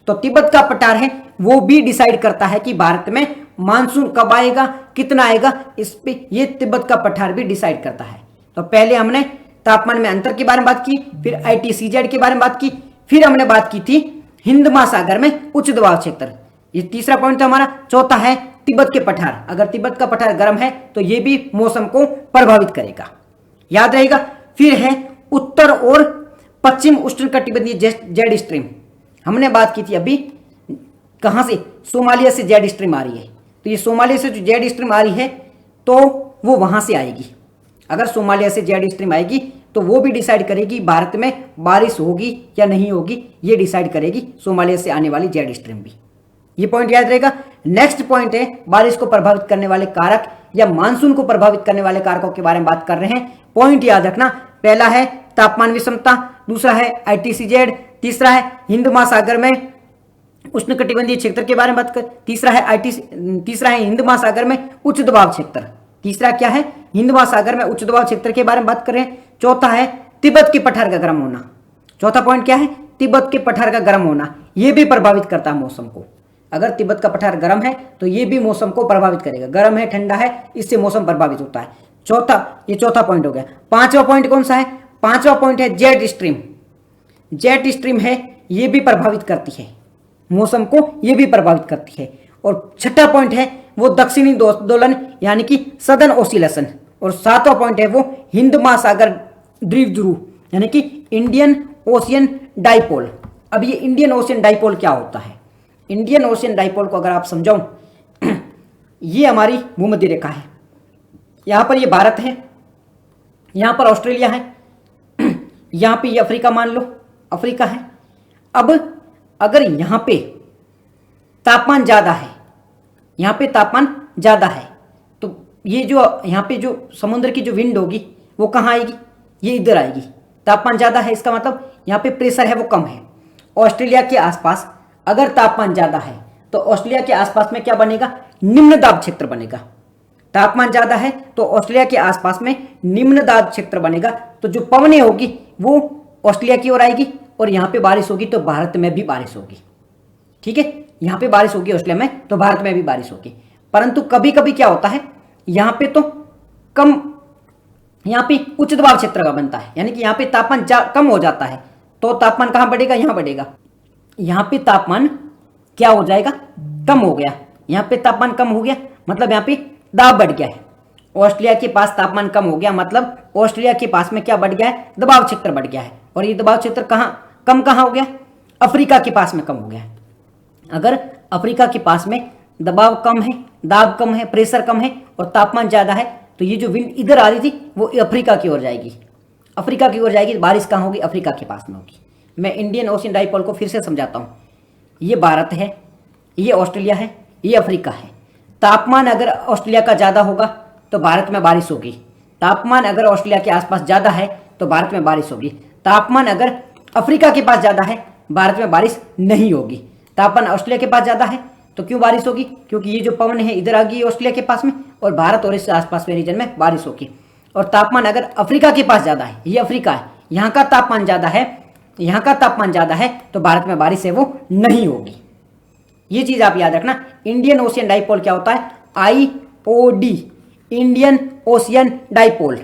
तो तिब्बत का पठार है वो भी डिसाइड करता है कि भारत में मानसून कब आएगा, कितना आएगा, इस पे ये तिब्बत का पठार भी डिसाइड करता है। तो पहले हमने तापमान में अंतर के बारे में बात की, फिर ITCZ के बारे में बात की, फिर हमने बात की थी हिंद महासागर में उच्च दबाव क्षेत्र, ये तीसरा पॉइंट था हमारा। चौथा है तिब्बत के पठार, अगर तिब्बत का पठार गर्म है तो ये भी मौसम को प्रभावित करेगा, याद रहेगा। फिर है उत्तर और पश्चिम उष्णकटिबंधीय जेड स्ट्रीम, हमने बात की थी अभी, कहां से, सोमालिया से जेड स्ट्रीम आ रही है, तो ये सोमालिया से जो जेड स्ट्रीम आ रही है तो वो वहां से आएगी। अगर सोमालिया से जेड स्ट्रीम आएगी तो वो भी डिसाइड करेगी भारत में बारिश होगी या नहीं होगी, ये डिसाइड करेगी सोमालिया से आने वाली जेड स्ट्रीम भी, ये पॉइंट याद रहेगा। नेक्स्ट पॉइंट है बारिश को प्रभावित करने वाले कारक या मानसून को प्रभावित करने वाले कारकों के बारे में बात कर रहे हैं। पॉइंट याद रखना, पहला है तापमान विषमता, दूसरा है ITCZ, तीसरा है हिंद महासागर में उष्णकटिबंधीय क्षेत्र के बारे में बात कर, तीसरा है हिंद महासागर में उच्च दबाव क्षेत्र, तीसरा क्या है, हिंद महासागर में उच्च दबाव क्षेत्र के बारे में बात कर रहे हैं। चौथा है तिब्बत के पठार का गर्म होना, चौथा पॉइंट क्या है, तिब्बत के पठार का गर्म होना, यह भी प्रभावित करता है मौसम को। अगर तिब्बत का पठार गर्म है तो यह भी मौसम को प्रभावित करेगा, गर्म है ठंडा है इससे मौसम प्रभावित होता है। ये चौथा पॉइंट हो गया। पांचवा पॉइंट कौन सा है, पांचवा पॉइंट है जेट स्ट्रीम, जेट स्ट्रीम है यह भी प्रभावित करती है मौसम को, यह भी प्रभावित करती है। और छठा पॉइंट है वो दक्षिणी दोलन यानी कि सदर्न ओसिलेशन, और सातवां पॉइंट है वो हिंद महासागर द्विध्रुव यानी कि इंडियन ओशियन डाइपोल। अब ये इंडियन ओशियन डाइपोल क्या होता है, इंडियन ओशियन डाइपोल को अगर आप समझाऊं, ये हमारी भूमध्य रेखा है, यहां पर ये भारत है, यहां पर ऑस्ट्रेलिया है, यहां पे ये अफ्रीका मान लो, अफ्रीका है। अब अगर यहां पे तापमान ज्यादा है, यहां पे तापमान ज्यादा है तो ये जो यहां पे जो समुद्र की जो विंड होगी वो कहां आएगी, ये इधर आएगी। तापमान ज्यादा है इसका मतलब यहां पे प्रेशर है वो कम है। ऑस्ट्रेलिया के आसपास अगर तापमान ज्यादा है तो ऑस्ट्रेलिया के आसपास में क्या बनेगा, निम्न दाब क्षेत्र बनेगा। तापमान ज्यादा है तो ऑस्ट्रेलिया के आसपास में निम्न दाब क्षेत्र बनेगा, तो जो पवनें होगी वो ऑस्ट्रेलिया की ओर आएगी और यहां पे बारिश होगी तो भारत में भी बारिश होगी, ठीक है। यहां पे बारिश होगी ऑस्ट्रेलिया में तो भारत में भी बारिश होगी। परंतु कभी कभी क्या होता है, यहां पे तो कम, यहां पे उच्च दबाव क्षेत्र का बनता है, यानी कि यहां पे तापमान कम हो जाता है तो तापमान कहां बढ़ेगा, यहां बढ़ेगा। यहां पे तापमान क्या हो जाएगा, कम हो गया, यहां पे तापमान कम हो गया मतलब यहां पे दाब बढ़ गया है। ऑस्ट्रेलिया के पास तापमान कम हो गया मतलब ऑस्ट्रेलिया के पास में क्या बढ़ गया है, दबाव क्षेत्र बढ़ गया है। और ये दबाव क्षेत्र कहाँ हो गया, अफ्रीका के पास में कम हो गया है। अगर अफ्रीका के पास में दबाव कम है, दाब कम है, प्रेशर कम है और तापमान ज्यादा है तो ये जो विंड इधर आ रही थी वो अफ्रीका की ओर जाएगी, अफ्रीका की ओर जाएगी, बारिश कहाँ होगी, अफ्रीका के पास में होगी। मैं इंडियन ओशियन डाइपोल को फिर से समझाता हूँ, ये भारत है, ये ऑस्ट्रेलिया है, ये अफ्रीका है। तापमान अगर ऑस्ट्रेलिया का ज़्यादा होगा तो भारत में बारिश होगी, तापमान अगर ऑस्ट्रेलिया के आसपास ज़्यादा है तो भारत में बारिश होगी, तापमान अगर अफ्रीका के पास ज़्यादा है भारत में बारिश नहीं होगी। तापमान ऑस्ट्रेलिया के पास ज़्यादा है तो क्यों बारिश होगी, क्योंकि ये जो पवन है इधर आ गई ऑस्ट्रेलिया के पास में और भारत और इससे आसपास के रीजन में बारिश होगी। और तापमान अगर अफ्रीका के पास ज़्यादा है, ये अफ्रीका है, यहाँ का तापमान ज़्यादा है, यहाँ का तापमान ज़्यादा है तो भारत में बारिश है वो नहीं होगी। ये चीज़ आप याद रखना। इंडियन ओशियन डाइपोल क्या होता है, IOD, Indian ocean dipole,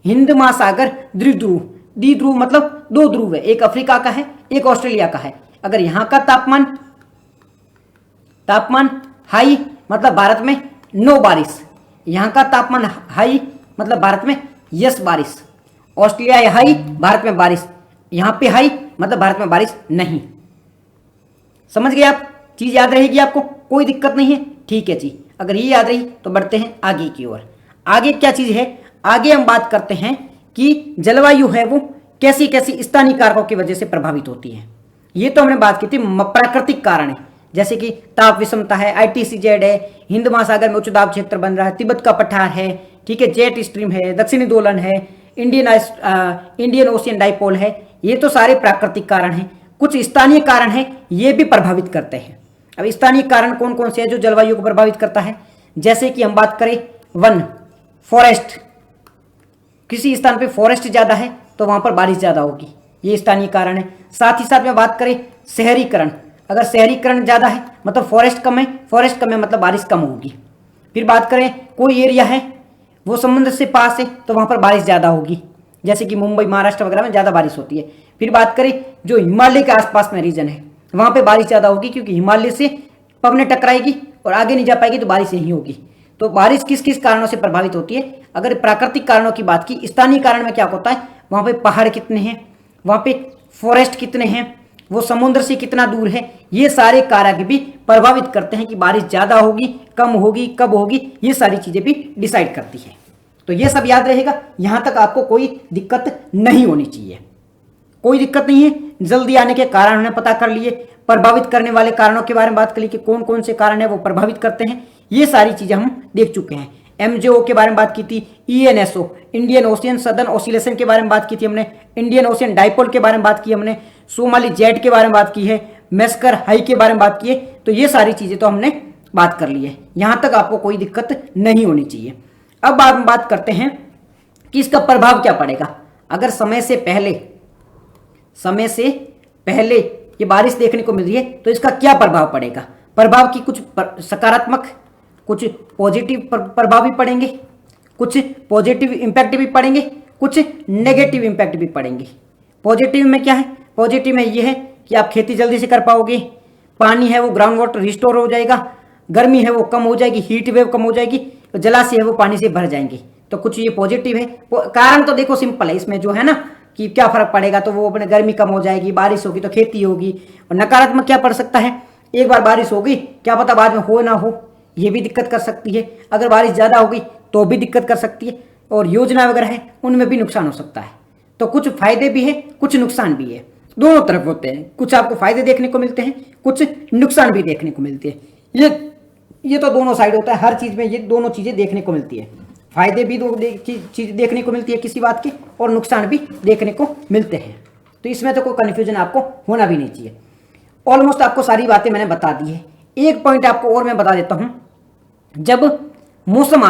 Hind महासागर द्विध्रुव, द्विध्रुव मतलब दो ध्रुव है, एक अफ्रीका का है एक ऑस्ट्रेलिया का है। अगर यहाँ का तापमान हाई मतलब भारत में नो बारिश, यहाँ का तापमान हाई मतलब भारत में यस बारिश, ऑस्ट्रेलिया हाई भारत में बारिश, यहाँ पे हाई मतलब भारत में बारिश नहीं। समझ गए आप, चीज याद रहेगी आपको, कोई दिक्कत नहीं है, ठीक है जी। अगर ये याद रही तो बढ़ते हैं आगे की ओर। आगे क्या चीज है, आगे हम बात करते हैं कि जलवायु है वो कैसी कैसी स्थानीय कारकों की वजह से प्रभावित होती है। ये तो हमने बात की थी प्राकृतिक कारण है, जैसे कि ताप विषमता है, ITCZ है, हिंद महासागर में उच्च दाब क्षेत्र बन रहा है, तिब्बत का पठार है, ठीक है, जेट स्ट्रीम है, दक्षिणी दोलन है, इंडियन ओशियन डाइपोल है। ये तो सारे प्राकृतिक कारण हैं। कुछ स्थानीय कारण हैं, ये भी प्रभावित करते हैं। अब स्थानीय कारण कौन कौन से हैं जो जलवायु को प्रभावित करता है? जैसे कि हम बात करें वन, फॉरेस्ट, किसी स्थान पे फॉरेस्ट ज्यादा है तो वहां पर बारिश ज्यादा होगी, ये स्थानीय कारण है। साथ ही साथ में बात करें शहरीकरण, अगर शहरीकरण ज्यादा है मतलब फॉरेस्ट कम है, फॉरेस्ट कम है मतलब बारिश कम होगी। फिर बात करें कोई एरिया है वो समुद्र से पास है तो वहां पर बारिश ज्यादा होगी, जैसे कि मुंबई महाराष्ट्र वगैरह में ज्यादा बारिश होती है। फिर बात करें जो हिमालय के आसपास में रीजन है वहां पे बारिश ज्यादा होगी, क्योंकि हिमालय से पवनें टकराएगी और आगे नहीं जा पाएगी तो बारिश यही होगी। तो बारिश किस किस कारणों से प्रभावित होती है? अगर प्राकृतिक कारणों की बात की, स्थानीय कारण में क्या होता है, वहां पे पहाड़ कितने हैं, वहां पे फॉरेस्ट कितने हैं, वो समुद्र से कितना दूर है, ये सारे कारक भी प्रभावित करते हैं कि बारिश ज्यादा होगी, कम होगी, कब होगी, ये सारी चीजें भी डिसाइड करती है। तो ये सब याद रहेगा, यहां तक आपको कोई दिक्कत नहीं होनी चाहिए। कोई दिक्कत नहीं है। जल्दी आने के कारण हमने पता कर लिए, प्रभावित करने वाले कारणों के बारे में बात कर ली कि कौन कौन से कारण है वो प्रभावित करते हैं, ये सारी चीजें हम देख चुके हैं। MJO के बारे में बात की थी, ENSO Indian ocean southern oscillation के बारे में बात की थी हमने, इंडियन ओशियन डाइपोल के बारे में बात की हमने, सोमाली जेट के बारे में बात की है, मेस्कर हाई के बारे में बात की है। तो ये सारी चीजें तो हमने बात कर ली है, यहां तक आपको कोई दिक्कत नहीं होनी चाहिए। अब हम बात करते हैं कि इसका प्रभाव क्या पड़ेगा। अगर समय से पहले ये बारिश देखने को मिल रही है तो इसका क्या प्रभाव पड़ेगा। प्रभाव की कुछ सकारात्मक, कुछ पॉजिटिव प्रभाव भी पड़ेंगे, कुछ पॉजिटिव इंपैक्ट भी पड़ेंगे, कुछ नेगेटिव इंपैक्ट भी पड़ेंगे। पॉजिटिव में क्या है? पॉजिटिव में ये है कि आप खेती जल्दी से कर पाओगे, पानी है वो ग्राउंड वाटर रिस्टोर हो जाएगा, गर्मी है वो कम हो जाएगी, हीट वेव कम हो जाएगी, तो जलाशय है वो पानी से भर जाएंगे। तो कुछ ये पॉजिटिव है। कारण तो देखो सिंपल है इसमें जो है ना कि क्या फर्क पड़ेगा, तो वो अपने गर्मी कम हो जाएगी, बारिश होगी तो खेती होगी। और नकारात्मक क्या पड़ सकता है, एक बार बारिश होगी क्या पता बाद में हो ना हो, ये भी दिक्कत कर सकती है। अगर बारिश ज़्यादा होगी तो भी दिक्कत कर सकती है, और योजना वगैरह है उनमें भी नुकसान हो सकता है। तो कुछ फायदे भी है, कुछ नुकसान भी है, दोनों तरफ होते हैं। कुछ आपको फायदे देखने को मिलते हैं, कुछ नुकसान भी देखने को मिलते हैं। ये तो दोनों साइड होता है, हर चीज में ये दोनों चीजें देखने को मिलती है। फायदे भी चीज देखने को मिलती है किसी बात की, और नुकसान भी देखने को मिलते हैं। तो इसमें तो कोई कन्फ्यूजन आपको होना भी नहीं चाहिए। ऑलमोस्ट आपको सारी बातें मैंने बता दी है। एक पॉइंट आपको और मैं बता देता हूं, जब मौसम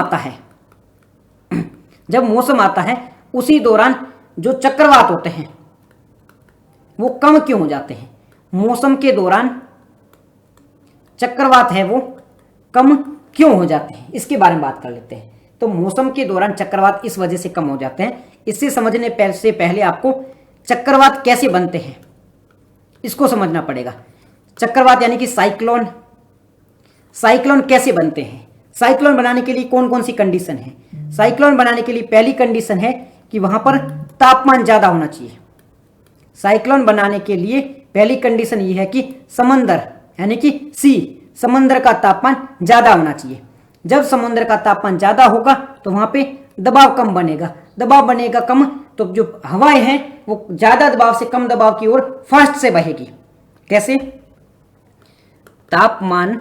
आता है उसी दौरान जो चक्रवात होते हैं वो कम क्यों हो जाते हैं। मौसम के दौरान चक्रवात है वो कम क्यों हो जाते हैं, इसके बारे में बात कर लेते हैं। तो मौसम के दौरान चक्रवात इस वजह से कम हो जाते हैं। इससे समझने से पहले आपको चक्रवात कैसे बनते हैं इसको समझना पड़ेगा। चक्रवात यानी कि साइक्लोन कैसे बनते हैं। साइक्लोन बनाने के लिए कौन कौन सी कंडीशन है। साइक्लोन बनाने के लिए पहली कंडीशन है कि वहां पर तापमान ज्यादा होना चाहिए। साइक्लोन बनाने के लिए पहली कंडीशन ये है कि समंदर यानी कि समंदर का तापमान ज्यादा होना चाहिए। जब समुद्र का तापमान ज्यादा होगा तो वहां पे दबाव कम बनेगा, दबाव बनेगा कम तो जो हवाएं हैं वो ज्यादा दबाव से कम दबाव की ओर फास्ट से बहेगी। कैसे? तापमान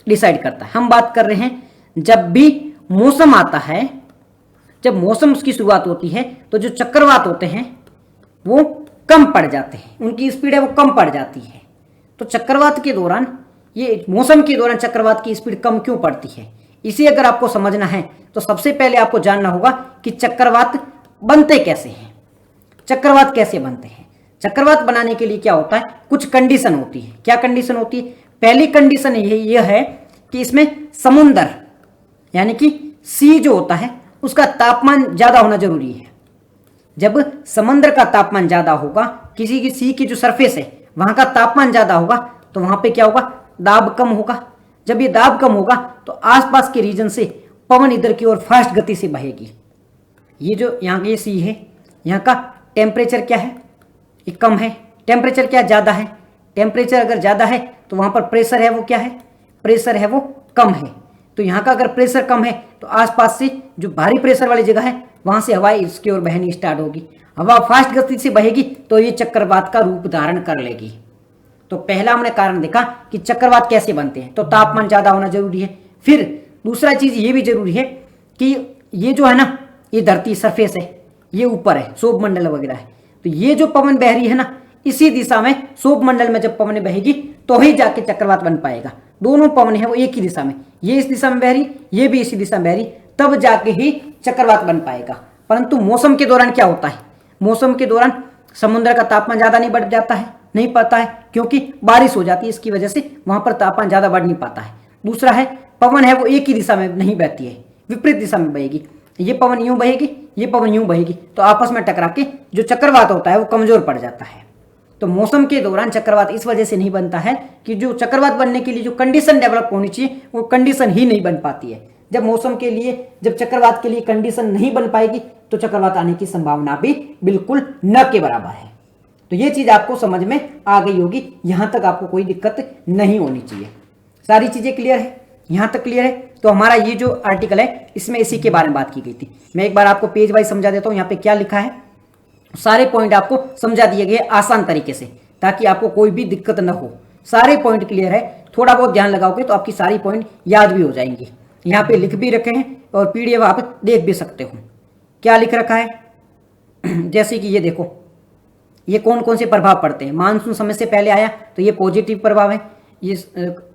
डिसाइड करता है। हम बात कर रहे हैं जब भी मौसम आता है, जब मौसम की शुरुआत होती है तो जो चक्रवात होते हैं वो कम पड़ जाते हैं, उनकी स्पीड है वो कम पड़ जाती है। तो चक्रवात के दौरान, ये मौसम के दौरान चक्रवात की स्पीड कम क्यों पड़ती है, इसे अगर आपको समझना है तो सबसे पहले आपको जानना होगा कि चक्रवात बनते कैसे हैं। चक्रवात कैसे बनते हैं? चक्रवात बनाने के लिए क्या होता है, कुछ कंडीशन होती है। क्या कंडीशन होती है? पहली कंडीशन यह है कि इसमें समुंदर यानी कि सी जो होता है उसका तापमान ज्यादा होना जरूरी है। जब समुद्र का तापमान ज्यादा होगा, किसी की सी की जो सरफेस है वहां का तापमान ज्यादा होगा तो वहां पे क्या होगा, दाब कम होगा। जब ये दाब कम होगा तो आसपास के रीजन से पवन इधर की ओर फास्ट गति से बहेगी। ये जो यहाँ ये सी है, यहाँ का टेम्परेचर क्या है, ये कम है। टेम्परेचर क्या ज्यादा है, टेम्परेचर अगर ज्यादा है तो वहां पर प्रेशर है वो क्या है, प्रेशर है वो कम है। तो यहाँ का अगर प्रेशर कम है तो आसपास से जो भारी प्रेशर वाली जगह है वहां से हवा इसकी ओर बहनी स्टार्ट होगी। हवा फास्ट गति से बहेगी तो ये चक्रवात का रूप धारण कर लेगी। तो पहला हमने कारण देखा कि चक्रवात कैसे बनते हैं, तो तापमान ज्यादा होना जरूरी है। फिर दूसरा चीज ये भी जरूरी है कि ये जो है ना, ये धरती सरफेस है, ये ऊपर है, शोभ मंडल वगैरह है, तो ये जो पवन बह रही है ना, इसी दिशा में शोभ मंडल में जब पवन बहेगी तो ही जाके चक्रवात बन पाएगा। दोनों पवन है वो एक ही दिशा में, ये इस दिशा में बह रही, ये भी इसी दिशा में बह रही, तब जाके ही चक्रवात बन पाएगा। परंतु मौसम के दौरान क्या होता है, मौसम के दौरान समुद्र का तापमान ज्यादा नहीं बढ़ जाता है, नहीं पाता है, क्योंकि बारिश हो जाती है, इसकी वजह से वहां पर तापमान ज्यादा बढ़ नहीं पाता है। दूसरा है पवन है वो एक ही दिशा में नहीं बहती है, विपरीत दिशा में बहेगी। ये पवन यूं बहेगी, ये पवन यूं बहेगी, तो आपस में टकरा के जो चक्रवात होता है वो कमजोर पड़ जाता है। तो मौसम के दौरान चक्रवात इस वजह से नहीं बनता है कि जो चक्रवात बनने के लिए जो कंडीशन डेवलप होनी चाहिए वो कंडीशन ही नहीं बन पाती है। जब मौसम के लिए, जब चक्रवात के लिए कंडीशन नहीं बन पाएगी तो चक्रवात आने की संभावना भी बिल्कुल न के बराबर है। तो ये चीज आपको समझ में आ गई होगी, यहां तक आपको कोई दिक्कत नहीं होनी चाहिए। सारी चीजें क्लियर है, यहां तक क्लियर है। तो हमारा ये जो आर्टिकल है इसमें इसी के बारे में बात की गई थी। मैं एक बार आपको पेज वाइज समझा देता हूं, यहाँ पे क्या लिखा है, सारे पॉइंट आपको समझा दिए गए आसान तरीके से, ताकि आपको कोई भी दिक्कत न हो। सारे पॉइंट क्लियर है, थोड़ा बहुत ध्यान लगाओगे तो आपकी सारी पॉइंट याद भी हो जाएंगी। यहाँ पे लिख भी रखे हैं और पीडीएफ आप देख भी सकते हो। क्या लिख रखा है जैसे कि ये देखो, ये कौन कौन से प्रभाव पड़ते हैं। मानसून समय से पहले आया तो ये पॉजिटिव प्रभाव है, ये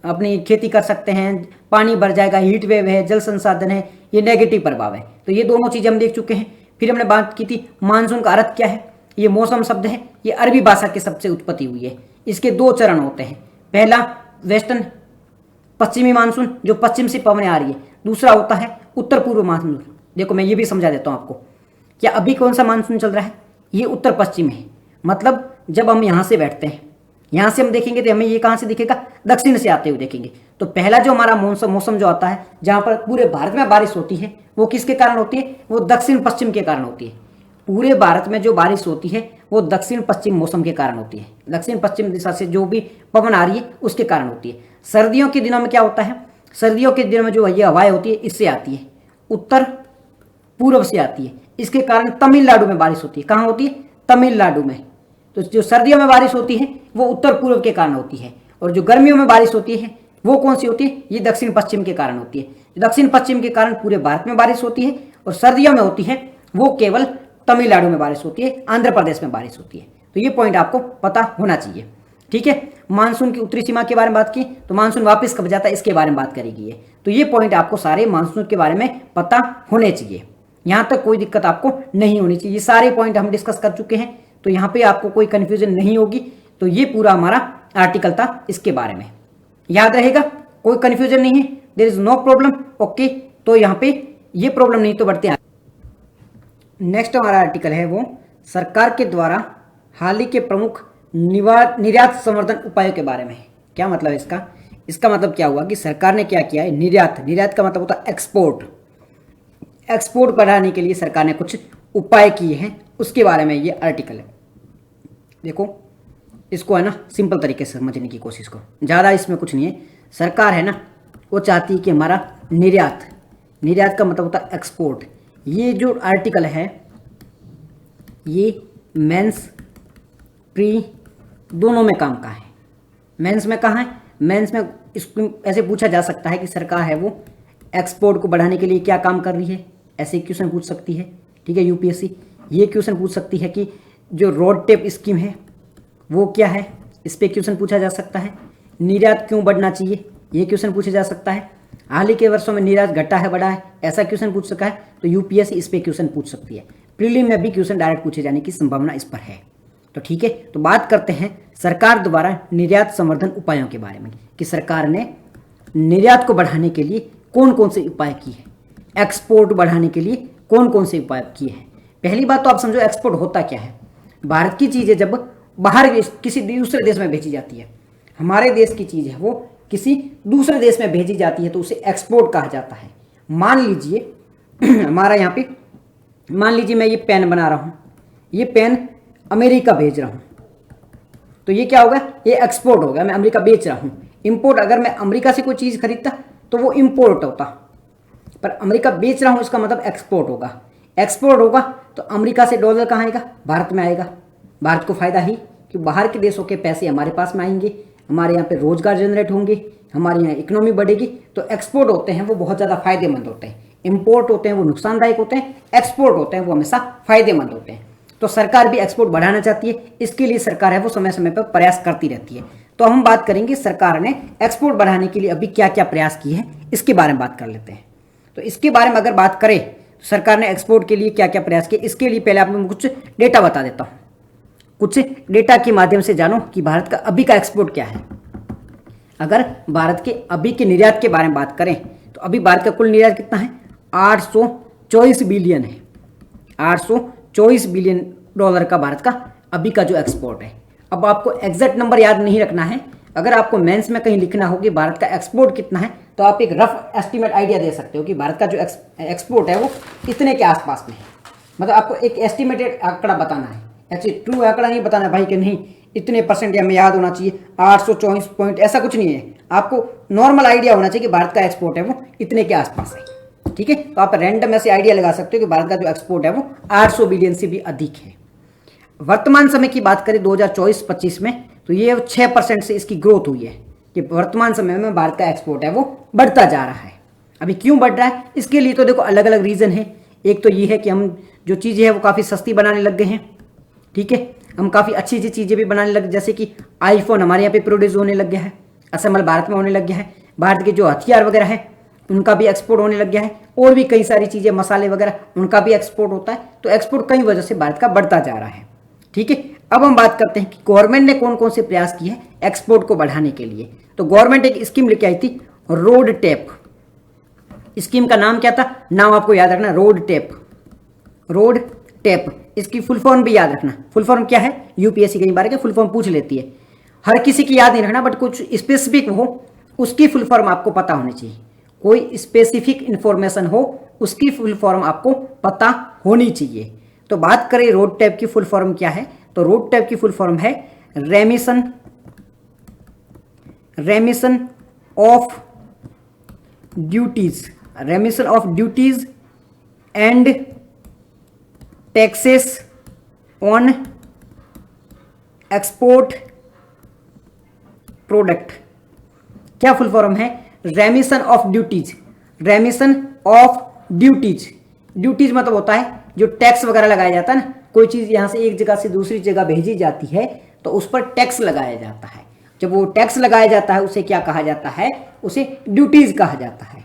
अपनी खेती कर सकते हैं, पानी भर जाएगा, हीट वेव है, जल संसाधन है, ये नेगेटिव प्रभाव है। तो ये दोनों चीजें हम देख चुके हैं। फिर हमने बात की थी मानसून का अर्थ क्या है, ये मौसम शब्द है, ये अरबी भाषा के शब्द से उत्पत्ति हुई है। इसके दो चरण होते हैं, पहला वेस्टर्न पश्चिमी मानसून जो पश्चिम से पवनें आ रही है, दूसरा होता है उत्तर पूर्व मानसून। देखो मैं ये भी समझा देता हूं आपको, क्या अभी कौन सा मानसून चल रहा है, ये उत्तर पश्चिम है। मतलब जब हम यहां से बैठते हैं, यहां से हम देखेंगे तो हमें ये कहां से दिखेगा, दक्षिण से आते हुए देखेंगे। तो पहला जो हमारा मौसम जो आता है, जहां पर पूरे भारत में बारिश होती है, वो किसके कारण होती है, वो दक्षिण पश्चिम के कारण होती है। पूरे भारत में जो बारिश होती है वो दक्षिण पश्चिम मौसम के कारण होती है, दक्षिण पश्चिम दिशा से जो भी पवन आ रही है उसके कारण होती है। सर्दियों के दिनों में क्या होता है, सर्दियों के दिनों में जो ये हवाएं होती है इससे आती है, उत्तर पूर्व से आती है। इसके कारण तमिलनाडु में बारिश होती है। कहाँ होती है, तमिलनाडु में। तो जो सर्दियों में बारिश होती है वो उत्तर पूर्व के कारण होती है, और जो गर्मियों में बारिश होती है वो कौन सी होती है, ये दक्षिण पश्चिम के कारण होती है। दक्षिण पश्चिम के कारण पूरे भारत में बारिश होती है, और सर्दियों में होती है वो केवल तमिलनाडु में बारिश होती है, आंध्र प्रदेश में बारिश होती है। तो ये पॉइंट आपको पता होना चाहिए। ठीक है, मानसून की उत्तरी सीमा के बारे में बात की, तो मानसून वापस कब जाता है इसके बारे में बात करेगी ये। तो ये पॉइंट आपको सारे मानसून के बारे में पता होने चाहिए, यहां तक कोई दिक्कत आपको नहीं होनी चाहिए। ये सारे पॉइंट हम डिस्कस कर चुके हैं, तो यहाँ पे आपको कोई कंफ्यूजन नहीं होगी। तो ये पूरा हमारा आर्टिकल था, इसके बारे में याद रहेगा, कोई कंफ्यूजन नहीं है, there is no problem. Okay, तो यहाँ पे ये प्रॉब्लम नहीं तो बढ़ते हैं। नेक्स्ट हमारा आर्टिकल है वो सरकार के द्वारा हाल ही के प्रमुख निर्यात संवर्धन उपायों के बारे में। क्या मतलब है इसका, इसका मतलब क्या हुआ कि सरकार ने क्या किया है, निर्यात का मतलब होता है एक्सपोर्ट बढ़ाने के लिए सरकार ने कुछ उपाय किए हैं, उसके बारे में ये आर्टिकल है। देखो इसको है ना सिंपल तरीके से समझने की कोशिश करो, ज़्यादा इसमें कुछ नहीं है। सरकार है ना वो चाहती है कि हमारा निर्यात का मतलब होता है एक्सपोर्ट। ये जो आर्टिकल है ये मेंस प्री दोनों में काम का है। मेंस में कहाँ है, मेंस में इसको ऐसे पूछा जा सकता है कि सरकार है वो एक्सपोर्ट को बढ़ाने के लिए क्या काम कर रही है, ऐसे क्वेश्चन पूछ सकती है। ठीक है, यूपीएससी ये क्वेश्चन पूछ सकती है कि जो रोड टेप स्कीम है वो क्या है, इस पर क्वेश्चन पूछा जा सकता है। निर्यात क्यों बढ़ना चाहिए, ये क्वेश्चन पूछा जा सकता है। हाल ही के वर्षों में निर्यात घटा है बढ़ा है, ऐसा क्वेश्चन पूछ सका है, तो यूपीएससी इस पर क्वेश्चन पूछ सकती है। प्रीलिम में भी क्वेश्चन डायरेक्ट पूछे जाने की संभावना इस पर है। तो ठीक है, तो बात करते हैं सरकार द्वारा निर्यात संवर्धन उपायों के बारे में, कि सरकार ने निर्यात को बढ़ाने के लिए कौन कौन से उपाय किए हैं, एक्सपोर्ट बढ़ाने के लिए कौन कौन से उपाय किए हैं। पहली बात तो आप समझो एक्सपोर्ट होता क्या है। भारत की चीज़ें जब बाहर किसी दूसरे देश में भेजी जाती है, हमारे देश की चीज़ है वो किसी दूसरे देश में भेजी जाती है तो उसे एक्सपोर्ट कहा जाता है। मान लीजिए हमारा यहाँ पे, मान लीजिए मैं ये पेन बना रहा हूँ, ये पेन अमेरिका भेज रहा हूँ, तो ये क्या होगा, ये एक्सपोर्ट होगा, मैं अमेरिका बेच रहा हूँ। इंपोर्ट, अगर मैं अमेरिका से कोई चीज़ खरीदता तो वो इंपोर्ट होता, पर अमेरिका बेच रहा हूँ इसका मतलब एक्सपोर्ट होगा। एक्सपोर्ट होगा तो अमेरिका से डॉलर कहाँ आएगा, भारत में आएगा। भारत को फायदा ही कि बाहर के देशों के पैसे हमारे पास में आएंगे, हमारे यहाँ पे रोजगार जनरेट होंगे, हमारे यहाँ इकोनॉमी बढ़ेगी। तो एक्सपोर्ट होते हैं वो बहुत ज़्यादा फायदेमंद होते हैं, इम्पोर्ट होते हैं वो नुकसानदायक होते हैं, एक्सपोर्ट होते हैं वो हमेशा फायदेमंद होते हैं। तो सरकार भी एक्सपोर्ट बढ़ाना चाहती है, इसके लिए सरकार है वो समय समय पर प्रयास करती रहती है। तो हम बात करेंगे सरकार ने एक्सपोर्ट बढ़ाने के लिए अभी क्या क्या प्रयास किए हैं, इसके बारे में बात कर लेते हैं। तो इसके बारे में अगर बात करें तो सरकार ने एक्सपोर्ट के लिए क्या क्या प्रयास किए, इसके लिए पहले आपको कुछ डेटा बता देता हूँ। कुछ डेटा के माध्यम से जानो कि भारत का अभी का एक्सपोर्ट क्या है। अगर भारत के अभी के निर्यात के बारे में बात करें तो अभी भारत का कुल निर्यात कितना है, 824 बिलियन है। 824 बिलियन डॉलर का भारत का अभी का जो एक्सपोर्ट है। अब आपको एग्जैक्ट नंबर याद नहीं रखना है, अगर आपको मेंस में कहीं लिखना हो कि भारत का एक्सपोर्ट कितना है तो आप एक रफ एस्टीमेट आइडिया दे सकते हो कि भारत का जो एक्सपोर्ट है वो इतने के आसपास में है। मतलब आपको एक एस्टिमेटेड आंकड़ा बताना है, एक्चुअली ट्रू आंकड़ा नहीं बताना भाई कि नहीं इतने परसेंट हमें याद होना चाहिए 824 पॉइंट, ऐसा कुछ नहीं है। आपको नॉर्मल आइडिया होना चाहिए कि भारत का एक्सपोर्ट है वो इतने के आसपास है। ठीक है, तो आप रैंडम ऐसे आइडिया लगा सकते हो कि भारत का जो एक्सपोर्ट है वो 800 बिलियन से भी अधिक है। वर्तमान समय की बात करें 2024-25 में तो ये 6% से इसकी ग्रोथ हुई है कि वर्तमान समय में भारत का एक्सपोर्ट है वो बढ़ता जा रहा है। अभी क्यों बढ़ रहा है, इसके लिए तो देखो अलग अलग रीज़न है। एक तो ये है कि हम जो चीज़ें हैं वो काफ़ी सस्ती बनाने लग गए हैं। ठीक है, हम काफ़ी अच्छी अच्छी चीज़ें भी बनाने लगे, जैसे कि आईफोन हमारे यहाँ पे प्रोड्यूस होने लग गया है, असेंबल भारत में होने लग गया है। भारत के जो हथियार वगैरह है उनका भी एक्सपोर्ट होने लग गया है, और भी कई सारी चीज़ें मसाले वगैरह उनका भी एक्सपोर्ट होता है। तो एक्सपोर्ट कई वजह से भारत का बढ़ता जा रहा है। ठीक है, अब हम बात करते हैं कि गवर्नमेंट ने कौन कौन से प्रयास किए हैं एक्सपोर्ट को बढ़ाने के लिए। तो गवर्नमेंट एक स्कीम लेके आई थी, रोड टेप। स्कीम का नाम क्या था, नाम आपको याद रखना, रोड टेप। रोड टेप, इसकी फुल फॉर्म भी याद रखना। फुल फॉर्म क्या है, यूपीएससी कई बार के फुल फॉर्म पूछ लेती है, हर किसी की याद नहीं रखना, बट कुछ स्पेसिफिक हो उसकी फुल फॉर्म आपको पता होनी चाहिए। कोई स्पेसिफिक इंफॉर्मेशन हो उसकी फुल फॉर्म आपको पता होनी चाहिए। तो बात करें रोड टेप की फुल फॉर्म क्या है, तो रोड टेप की फुल फॉर्म है रेमिशन of duties, रेमिशन of duties and taxes on export product. क्या फुल फॉर्म है, रेमिशन of duties. रेमिशन of duties, duties मतलब होता है जो टैक्स वगैरह लगाया जाता है ना, कोई चीज़ यहाँ से एक जगह से दूसरी जगह भेजी जाती है तो उस पर टैक्स लगाया जाता है। जब वो टैक्स लगाया जाता है उसे क्या कहा जाता है, उसे ड्यूटीज कहा जाता है।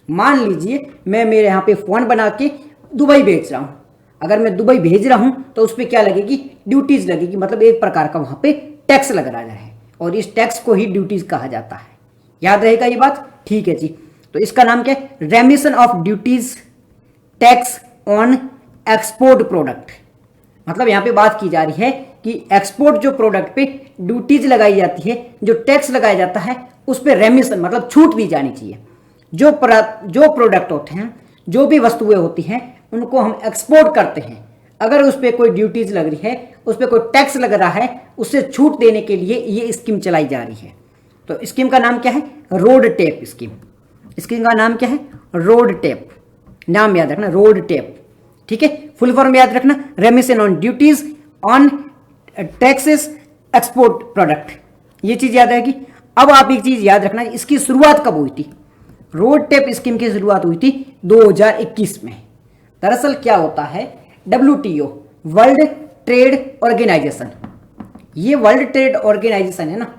मान लीजिए मैं मेरे यहाँ पे फ़ोन बना के दुबई भेज रहा हूँ, अगर मैं दुबई भेज रहा हूँ तो उस पर क्या लगेगी, ड्यूटीज लगेगी, मतलब एक प्रकार का वहाँ पे टैक्स लग रहा है और इस टैक्स को ही ड्यूटीज कहा जाता है। याद रहेगा ये बात, ठीक है जी। तो इसका नाम क्या है, रेमिशन of duties tax on export product. मतलब यहाँ पे बात की जा रही है कि एक्सपोर्ट जो प्रोडक्ट पे ड्यूटीज लगाई जाती है, जो टैक्स लगाया जाता है उस पर रेमिशन मतलब छूट दी जानी चाहिए। जो प्रोडक्ट होते हैं, जो भी वस्तुएं होती हैं उनको हम एक्सपोर्ट करते हैं, अगर उस पर कोई ड्यूटीज लग रही है, उस पर कोई टैक्स लग रहा है, उससे छूट देने के लिए ये स्कीम चलाई जा रही है। तो स्कीम का नाम क्या है, रोड टेप स्कीम। स्कीम का नाम क्या है, रोड टेप। नाम याद रखना, रोड टेप। ठीक है, फुल फॉर्म याद रखना, रेमिशन on duties on taxes export product, ये चीज याद रहेगी। अब आप एक चीज याद रखना, इसकी शुरुआत कब हुई थी, रोड टेप स्कीम की शुरुआत हुई थी 2021 में। दरअसल क्या होता है, WTO वर्ल्ड ट्रेड ऑर्गेनाइजेशन, ये वर्ल्ड ट्रेड ऑर्गेनाइजेशन है ना,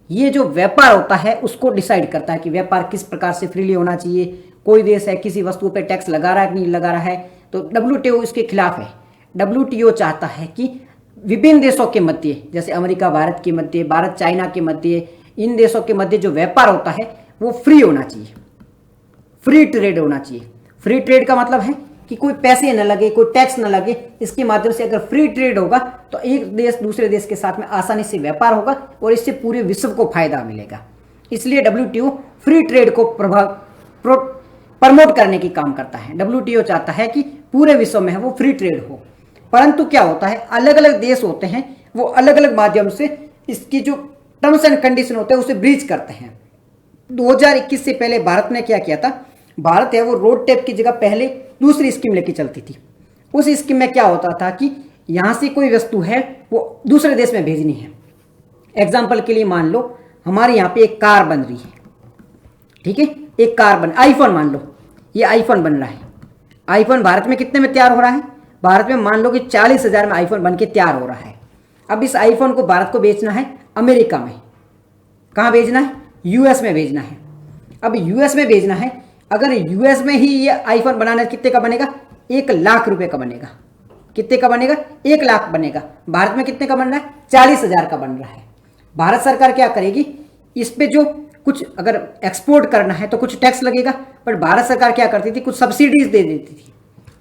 ये जो व्यापार होता है उसको डिसाइड करता है कि व्यापार किस प्रकार से फ्रीली होना चाहिए। कोई देश है किसी वस्तु पर टैक्स लगा रहा है कि नहीं लगा रहा है, तो WTO इसके खिलाफ है। WTO चाहता है कि विभिन्न देशों के मध्य, जैसे अमेरिका भारत के मध्य, भारत चाइना के मध्य, इन देशों के मध्य जो व्यापार होता है वो फ्री होना चाहिए, फ्री ट्रेड होना चाहिए। फ्री ट्रेड का मतलब है कि कोई पैसे न लगे, कोई टैक्स न लगे। इसके माध्यम से अगर फ्री ट्रेड होगा तो एक देश दूसरे देश के साथ में आसानी से व्यापार होगा और इससे पूरे विश्व को फायदा मिलेगा। इसलिए WTO फ्री ट्रेड को प्रमोट करने की काम करता है। WTO चाहता है कि पूरे विश्व में है वो फ्री ट्रेड हो। परंतु क्या होता है, अलग अलग देश होते हैं, वो अलग अलग माध्यम से इसकी जो टर्म्स एंड कंडीशन होते हैं उसे ब्रीच करते हैं। 2021 से पहले भारत ने क्या किया था, भारत है वो रोड टेप की जगह पहले दूसरी स्कीम लेके चलती थी। उस स्कीम में क्या होता था कि यहाँ से कोई वस्तु है वो दूसरे देश में भेजनी है। एग्जाम्पल के लिए मान लो हमारे यहाँ पे एक कार बन रही है, ठीक है, एक कार बन, आईफोन मान लो, ये आईफोन बन रहा है। आईफोन भारत में कितने में तैयार हो रहा है? भारत में मान लो कि 40,000 में आईफोन बन के तैयार हो रहा है। अब इस आईफोन को भारत को बेचना है अमेरिका में। कहाँ भेजना है? यूएस में भेजना है। अब यूएस में भेजना है, अगर यूएस में ही ये आईफोन बनाना कितने का बनेगा? 1,00,000 रुपए का बनेगा। कितने का बनेगा? 1,00,000 बनेगा। भारत में कितने का बन रहा है? 40,000 का बन रहा है। भारत सरकार क्या करेगी, इस पे जो कुछ अगर एक्सपोर्ट करना है तो कुछ टैक्स लगेगा, पर भारत सरकार क्या करती थी, कुछ सब्सिडीज दे देती थी।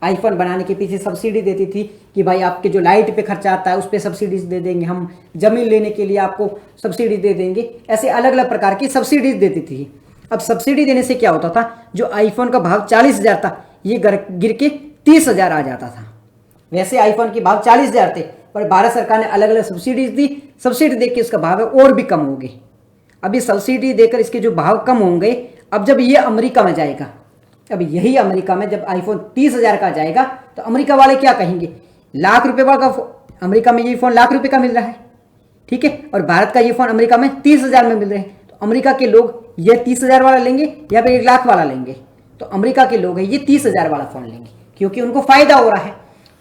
आईफोन बनाने के पीछे सब्सिडी देती थी कि भाई आपके जो लाइट पे खर्चा आता है उस पर सब्सिडीज दे देंगे, हम जमीन लेने के लिए आपको सब्सिडी दे देंगे, ऐसे अलग अलग प्रकार की सब्सिडीज देती थी। अब सब्सिडी देने से क्या होता था, जो आईफोन का भाव 40,000 था ये गिर के 30,000 आ जाता था। वैसे आईफोन के भाव 40,000 थे, पर भारत सरकार ने अलग अलग सब्सिडीज दी, सब्सिडी देकर इसका भाव है और भी कम हो गए। अभी सब्सिडी देकर इसके जो भाव कम होंगे, अब जब ये अमेरिका में जाएगा, अब यही अमेरिका में जब आईफोन 30,000 का जाएगा तो अमेरिका वाले क्या कहेंगे, ₹1,00,000 का अमेरिका में ये फोन ₹1,00,000 का मिल रहा है, ठीक है, और भारत का ये फोन अमेरिका में 30,000 में मिल रहे हैं, तो अमेरिका के लोग ये 30,000 वाला लेंगे या फिर 1,00,000 वाला लेंगे? तो अमेरिका के लोग है ये 30,000 वाला फोन लेंगे, क्योंकि उनको फायदा हो रहा है।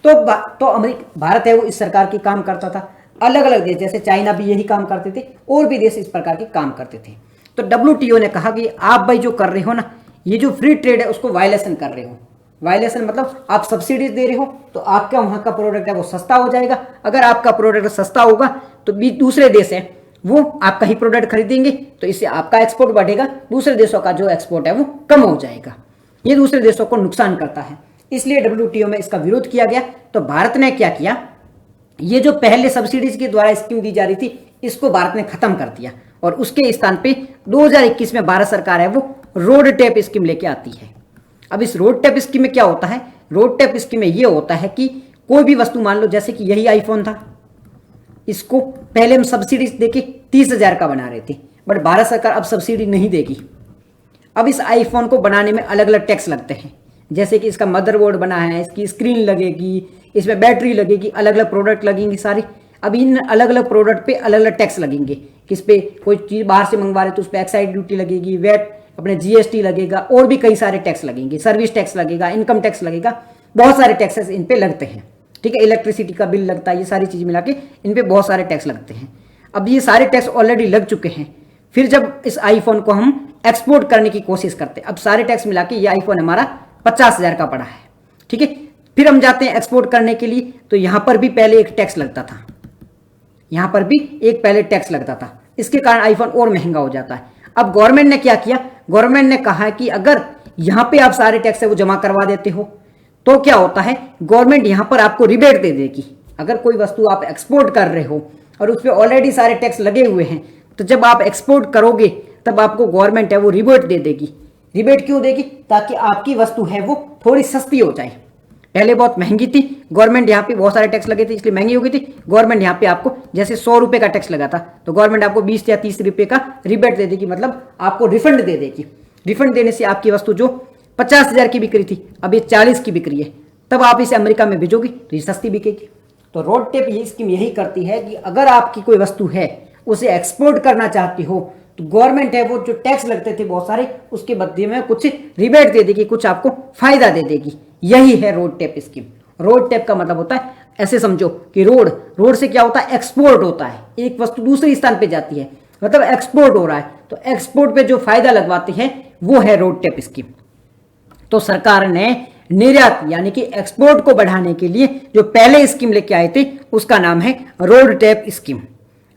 तो अमेरिका, भारत है वो इस सरकार की काम करता था। अलग अलग देश जैसे चाइना भी यही काम करते थे, और भी देश इस प्रकार के काम करते थे। तो WTO ने कहा कि आप भाई जो कर रहे हो ना, ये जो फ्री ट्रेड है उसको वायलेशन कर रहे हो। वायलेशन मतलब आप सब्सिडीज दे रहे हो, तो आपका वहां का प्रोडक्ट है वो सस्ता हो जाएगा। अगर आपका प्रोडक्ट सस्ता होगा तो भी दूसरे देश है वो आपका ही प्रोडक्ट खरीदेंगे, तो इससे आपका एक्सपोर्ट बढ़ेगा, दूसरे देशों का जो एक्सपोर्ट है वो कम हो जाएगा। ये दूसरे देशों को नुकसान करता है, इसलिए WTO में इसका विरोध किया गया। तो भारत ने क्या किया, ये जो पहले सब्सिडीज के द्वारा स्कीम दी जा रही थी इसको भारत ने खत्म कर दिया, और उसके स्थान पे 2021 में भारत सरकार है वो रोड टैप स्कीम लेके आती है। अब इस रोड टैप स्कीम में क्या होता है, रोड टैप स्कीम में ये होता है कि कोई भी वस्तु मान लो जैसे कि यही आईफोन था, इसको पहले हम सब्सिडी देके 30,000 का बना रहे थे, बट भारत सरकार अब सब्सिडी नहीं देगी। अब इस आईफोन को बनाने में अलग अलग टैक्स लगते हैं, जैसे कि इसका मदरबोर्ड बना है, इसकी स्क्रीन लगेगी, इसमें बैटरी लगेगी, अलग अलग प्रोडक्ट लगेंगे सारे। अब इन अलग अलग प्रोडक्ट पे अलग अलग टैक्स लगेंगे। किस पे कोई चीज़ बाहर से मंगवा रहे तो उस पर एक्साइज ड्यूटी लगेगी, वेट, अपने GST लगेगा, और भी कई सारे टैक्स लगेंगे, सर्विस टैक्स लगेगा, इनकम टैक्स लगेगा, बहुत सारे टैक्सेस इन पे लगते हैं, ठीक है, इलेक्ट्रिसिटी का बिल लगता है, ये सारी चीज़ मिला के इन पे बहुत सारे टैक्स लगते हैं। अब ये सारे टैक्स ऑलरेडी लग चुके हैं, फिर जब इस आईफोन को हम एक्सपोर्ट करने की कोशिश करते हैं, अब सारे टैक्स मिला के ये आईफोन हमारा 50,000 का पड़ा है, ठीक है, फिर हम जाते हैं एक्सपोर्ट करने के लिए, तो यहाँ पर भी पहले एक टैक्स लगता था, यहाँ पर भी एक पहले टैक्स लगता था, इसके कारण आईफोन और महंगा हो जाता है। अब गवर्नमेंट ने क्या किया, गवर्नमेंट ने कहा कि अगर यहाँ पे आप सारे टैक्स है वो जमा करवा देते हो तो क्या होता है, गवर्नमेंट यहाँ पर आपको रिबेट दे देगी। अगर कोई वस्तु आप एक्सपोर्ट कर रहे हो और उस पर ऑलरेडी सारे टैक्स लगे हुए हैं, तो जब आप एक्सपोर्ट करोगे तब आपको गवर्नमेंट है वो रिबेट दे देगी। रिबेट क्यों देगी, ताकि आपकी वस्तु है वो थोड़ी सस्ती हो जाए। पहले बहुत महंगी थी, गवर्नमेंट यहाँ पे बहुत सारे टैक्स लगे थे इसलिए महंगी हो गई थी, गवर्नमेंट यहाँ पे आपको जैसे 100 रुपए का टैक्स लगा था तो गवर्नमेंट आपको 20 या 30 रुपए का रिबेट दे देगी, मतलब आपको रिफंड दे देगी। रिफंड देने से आपकी वस्तु जो 50,000 की बिक रही थी अब ये 40 की बिक रही है, तब आप इसे अमेरिका में भेजोगी तो ये सस्ती बिकेगी। तो रोड टेप ये स्कीम यही करती है कि अगर आपकी कोई वस्तु है उसे एक्सपोर्ट करना चाहती हो तो गवर्नमेंट है वो जो टैक्स लगते थे बहुत सारे उसके बदले में कुछ रिबेट दे देगी, कुछ आपको फायदा दे देगी। यही है road tap scheme. Road tap का मतलब होता है, ऐसे समझो कि रोड से क्या होता है, एक्सपोर्ट होता है, एक वस्तु दूसरे स्थान पे जाती है, मतलब एक्सपोर्ट हो रहा है, तो एक्सपोर्ट पे जो फायदा लगवाते हैं वो है रोड टैप स्कीम। तो सरकार ने निर्यात यानी कि एक्सपोर्ट को बढ़ाने के लिए जो पहले स्कीम लेके आए थे उसका नाम है road tap scheme.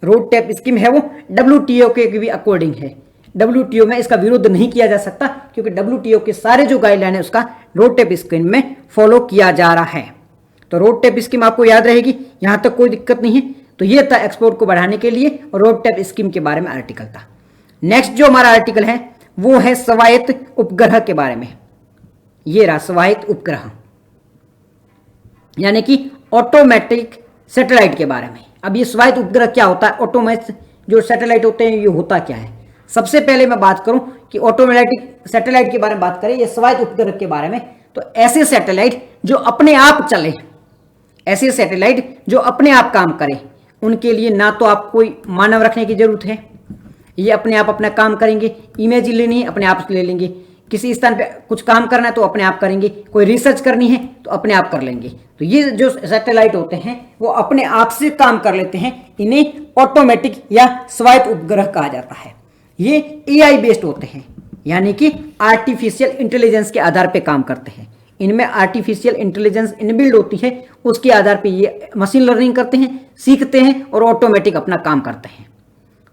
Road tap scheme है वो WTO के भी अकॉर्डिंग है। WTO में इसका विरोध नहीं किया जा सकता क्योंकि WTO के सारे जो गाइडलाइन है उसका रोड टैप स्कीम में फॉलो किया जा रहा है। तो रोड टैप स्कीम आपको याद रहेगी, यहां तक कोई दिक्कत नहीं है। तो ये था एक्सपोर्ट को बढ़ाने के लिए रोड टैप स्कीम के बारे में आर्टिकल था। नेक्स्ट जो हमारा आर्टिकल है वो है स्वायत्त उपग्रह के बारे में। ये रहा स्वायत्त उपग्रह यानी कि ऑटोमेटिक सैटेलाइट के बारे में। अब ये स्वायत्त उपग्रह क्या होता है, ऑटोमेटिक जो सैटेलाइट होते हैं ये होता क्या है। सबसे पहले मैं बात करूं कि ऑटोमेटिक सैटेलाइट के बारे में बात करें, ये स्वायत्त उपग्रह के बारे में, तो ऐसे सैटेलाइट जो अपने आप चले, ऐसे सैटेलाइट जो अपने आप काम करें, उनके लिए ना तो आप कोई मानव रखने की जरूरत है, ये अपने आप अपना काम करेंगे, इमेज लेनी है अपने आप ले लेंगे, किसी स्थान पे कुछ काम करना है तो अपने आप करेंगे, कोई रिसर्च करनी है तो अपने आप कर लेंगे। तो ये जो सैटेलाइट होते हैं वो अपने आप से काम कर लेते हैं, इन्हें ऑटोमेटिक या स्वायत्त उपग्रह कहा जाता है। ये एआई बेस्ड होते हैं, यानी कि आर्टिफिशियल इंटेलिजेंस के आधार पे काम करते हैं। इनमें आर्टिफिशियल इंटेलिजेंस इनबिल्ड होती है, उसके आधार पे ये मशीन लर्निंग करते हैं, सीखते हैं और ऑटोमेटिक अपना काम करते हैं।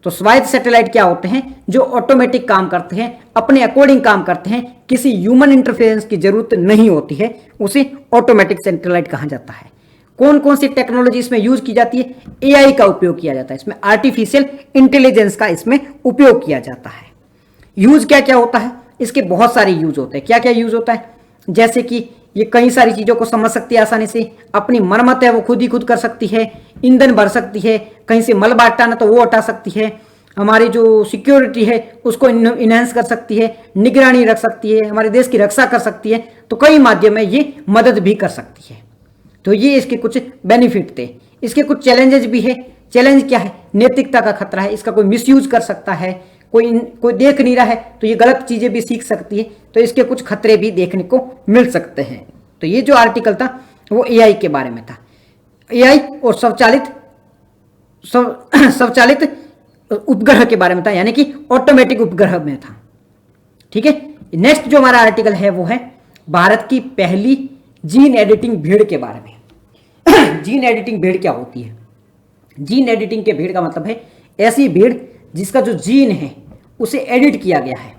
तो स्वायत्त सैटेलाइट क्या होते हैं? जो ऑटोमेटिक काम करते हैं, अपने अकॉर्डिंग काम करते हैं, किसी ह्यूमन इंटरफेरेंस की जरूरत नहीं होती है, उसे ऑटोमेटिक सैटेलाइट कहा जाता है। कौन कौन सी टेक्नोलॉजी इसमें यूज की जाती है? एआई का उपयोग किया जाता है इसमें, आर्टिफिशियल इंटेलिजेंस का इसमें उपयोग किया जाता है। यूज क्या क्या होता है? इसके बहुत सारे यूज होते हैं। क्या क्या यूज होता है? जैसे कि ये कई सारी चीजों को समझ सकती है आसानी से, अपनी मरम्मत है वो खुद ही खुद कर सकती है, ईंधन भर सकती है, कहीं से मलबा हटाना तो वो हटा सकती है, हमारी जो सिक्योरिटी है उसको इनहेंस कर सकती है, निगरानी रख सकती है, हमारे देश की रक्षा कर सकती है। तो कई माध्यम में ये मदद भी कर सकती है। तो ये इसके कुछ बेनिफिट थे। इसके कुछ चैलेंजेस भी है। चैलेंज क्या है? नैतिकता का खतरा है, इसका कोई मिसयूज कर सकता है, कोई देख नहीं रहा है तो ये गलत चीजें भी सीख सकती है, तो इसके कुछ खतरे भी देखने को मिल सकते हैं। तो ये जो आर्टिकल था वो एआई के बारे में था, एआई और स्वचालित उपग्रह के बारे में था, यानी कि ऑटोमेटिक उपग्रह में था। ठीक है, नेक्स्ट जो हमारा आर्टिकल है वो है भारत की पहली जीन एडिटिंग भेड़ के बारे में। जीन एडिटिंग भेड़ क्या होती है? जीन एडिटिंग के भेड़ का मतलब है ऐसी भेड़ जिसका जो जीन है उसे एडिट किया गया है।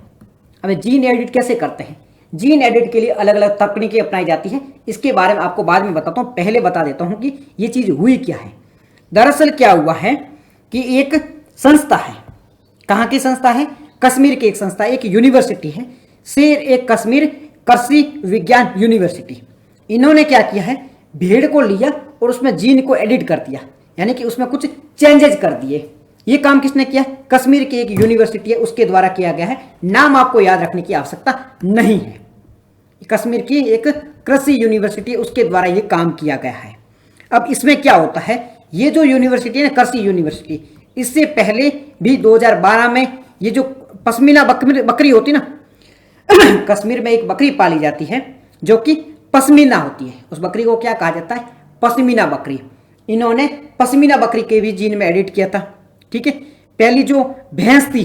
अब जीन एडिट कैसे करते हैं? जीन एडिट के लिए अलग अलग तकनीकें अपनाई जाती हैं, इसके बारे में आपको बाद में बताता हूं, पहले बता देता हूं कि ये चीज हुई क्या है। दरअसल क्या हुआ है कि एक संस्था है, कहां की संस्था है? कश्मीर की एक संस्था, एक यूनिवर्सिटी है, शेर ए कश्मीर कृषि विज्ञान यूनिवर्सिटी। इन्होंने क्या किया है? भेड़ को लिया और उसमें जीन को एडिट कर दिया, यानी कि उसमें कुछ चेंजेस कर दिए। ये काम किसने किया? कश्मीर की एक यूनिवर्सिटी है उसके द्वारा किया गया है। नाम आपको याद रखने की आवश्यकता नहीं है। कश्मीर की एक कृषि यूनिवर्सिटी, उसके द्वारा ये काम किया गया है। अब इसमें क्या होता है? ये जो यूनिवर्सिटी है, कृषि यूनिवर्सिटी, इससे पहले भी 2012 में ये जो पश्मीना बकरी होती ना, कश्मीर में एक बकरी पाली जाती है जो कि पश्मीना होती है, उस बकरी को क्या कहा जाता है? पश्मीना बकरी। इन्होंने पश्मीना बकरी के भी जीन में एडिट किया था। ठीक है, पहली जो भैंस थी,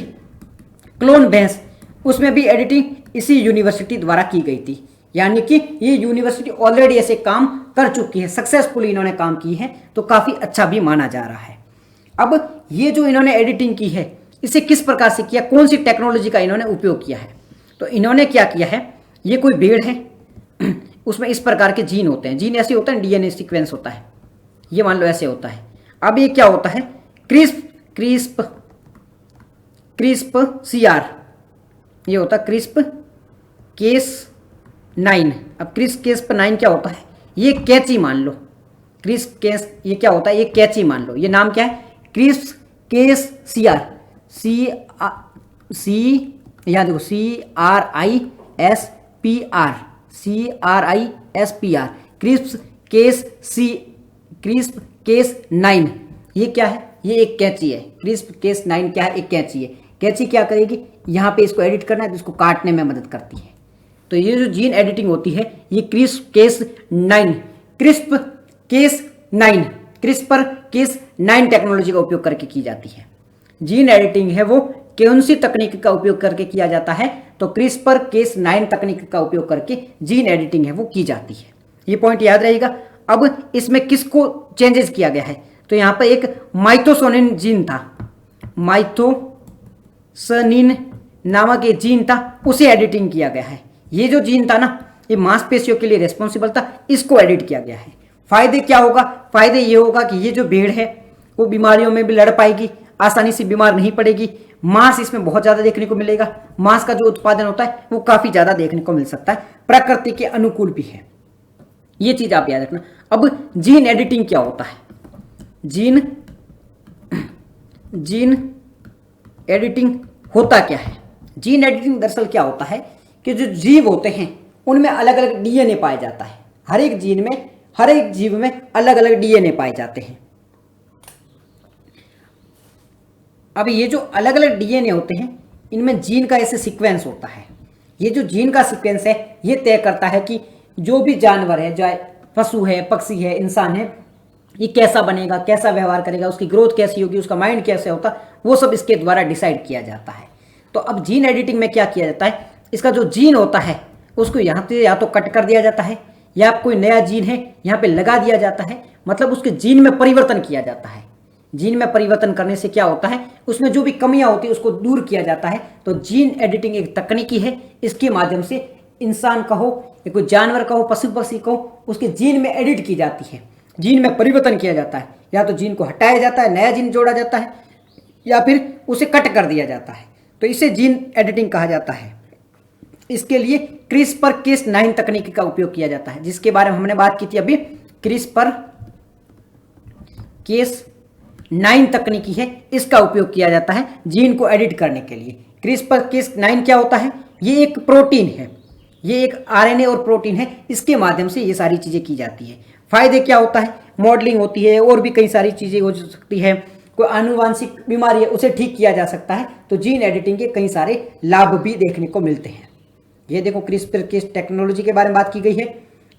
क्लोन भैंस, उसमें भी एडिटिंग इसी यूनिवर्सिटी द्वारा की गई थी। यानी कि ये यूनिवर्सिटी ऑलरेडी ऐसे काम कर चुकी है, सक्सेसफुली इन्होंने काम की है, तो काफी अच्छा भी माना जा रहा है। अब ये जो इन्होंने एडिटिंग की है, इसे किस प्रकार से किया, कौन सी टेक्नोलॉजी का इन्होंने उपयोग किया है? तो इन्होंने क्या किया है, ये कोई भेड़ है, उसमें इस प्रकार के जीन होते हैं, जीन ऐसे होता है, डीएनए सीक्वेंस होता है, ये मान लो ऐसे होता है। अब ये क्या होता है? क्रिस्प सीआर, ये होता है क्रिस्प केस 9। अब क्रिस्प 9 क्या होता है? ये कैची मान लो, क्रिस्प केस, ये क्या होता है? ये कैची मान लो। ये नाम क्या है? क्रिस्प केस सीआर, यहाँ देखो CRISPR, क्रिस्प केस 9। ये क्या है? ये एक कैची है। क्रिस्प केस 9 क्या है? एक कैची है। कैची क्या करेगी? यहाँ पे इसको एडिट करना है तो इसको काटने में मदद करती है। तो ये जो जीन एडिटिंग होती है ये क्रिस्प केस 9 टेक्नोलॉजी का उपयोग करके की जाती है। जीन एडिटिंग है वो कौन सी तकनीक का उपयोग करके किया जाता है? तो क्रिस्पर केस 9 तकनीक का उपयोग करके जीन एडिटिंग है वो की जाती है। ये पॉइंट याद रहेगा। अब इसमें किसको चेंजेस किया गया है? तो यहाँ पर एक माइथोसोनिन जीन था, माइथोसनिन नामक एक जीन था, उसे एडिटिंग किया गया है। ये जो जीन था ना, ये मांसपेशियों के लिए रिस्पॉन्सिबल था, इसको एडिट किया गया है। फायदे क्या होगा? फायदे ये होगा कि ये जो भेड़ है वो बीमारियों में भी लड़ पाएगी, आसानी से बीमार नहीं पड़ेगी, मांस इसमें बहुत ज्यादा देखने को मिलेगा, मांस का जो उत्पादन होता है वो काफी ज्यादा देखने को मिल सकता है, प्रकृति के अनुकूल भी है। ये चीज आप याद रखना। अब जीन एडिटिंग क्या होता है? जीन एडिटिंग होता क्या है? जीन एडिटिंग दरअसल क्या होता है कि जो जीव होते हैं उनमें अलग अलग डीएनए पाया जाता है। हर एक जीन में, हर एक जीव में अलग अलग डीएनए पाए जाते हैं। अब ये जो अलग अलग डीएनए होते हैं, इनमें जीन का ऐसे सीक्वेंस होता है। ये जो जीन का सीक्वेंस है ये तय करता है कि जो भी जानवर है, चाहे पशु है, पक्षी है, इंसान है, ये कैसा बनेगा, कैसा व्यवहार करेगा, उसकी ग्रोथ कैसी होगी, उसका माइंड कैसे होता, वो सब इसके द्वारा डिसाइड किया जाता है। तो अब जीन एडिटिंग में क्या किया जाता है, इसका जो जीन होता है उसको यहाँ से या तो कट कर दिया जाता है, या कोई नया जीन है यहाँ पे लगा दिया जाता है, मतलब उसके जीन में परिवर्तन किया जाता है। जीन में परिवर्तन करने से क्या होता है, उसमें जो भी कमियां होती है उसको दूर किया जाता है। तो जीन एडिटिंग एक तकनीकी है, इसके माध्यम से इंसान का हो या कोई जानवर का हो, पशु पक्षी का हो, उसके जीन में एडिट की जाती है, जीन में परिवर्तन किया जाता है। या तो जीन को हटाया जाता है, नया जीन जोड़ा जाता है, या फिर उसे कट कर दिया जाता है। तो इसे जीन एडिटिंग कहा जाता है। इसके लिए CRISPR-Cas9 तकनीक का उपयोग किया जाता है, जिसके बारे में हमने बात की थी अभी। CRISPR-Cas9 तकनीकी है, इसका उपयोग किया जाता है जीन को एडिट करने के लिए। CRISPR-Cas9 क्या होता है, ये एक प्रोटीन है, ये एक RNA और प्रोटीन है, इसके माध्यम से ये सारी चीजें की जाती है। फायदे क्या होता है, मॉडलिंग होती है, और भी कई सारी चीजें हो सकती है, कोई आनुवांशिक बीमारी है उसे ठीक किया जा सकता है। तो जीन एडिटिंग के कई सारे लाभ भी देखने को मिलते हैं। ये देखो CRISPR टेक्नोलॉजी के बारे में बात की गई है,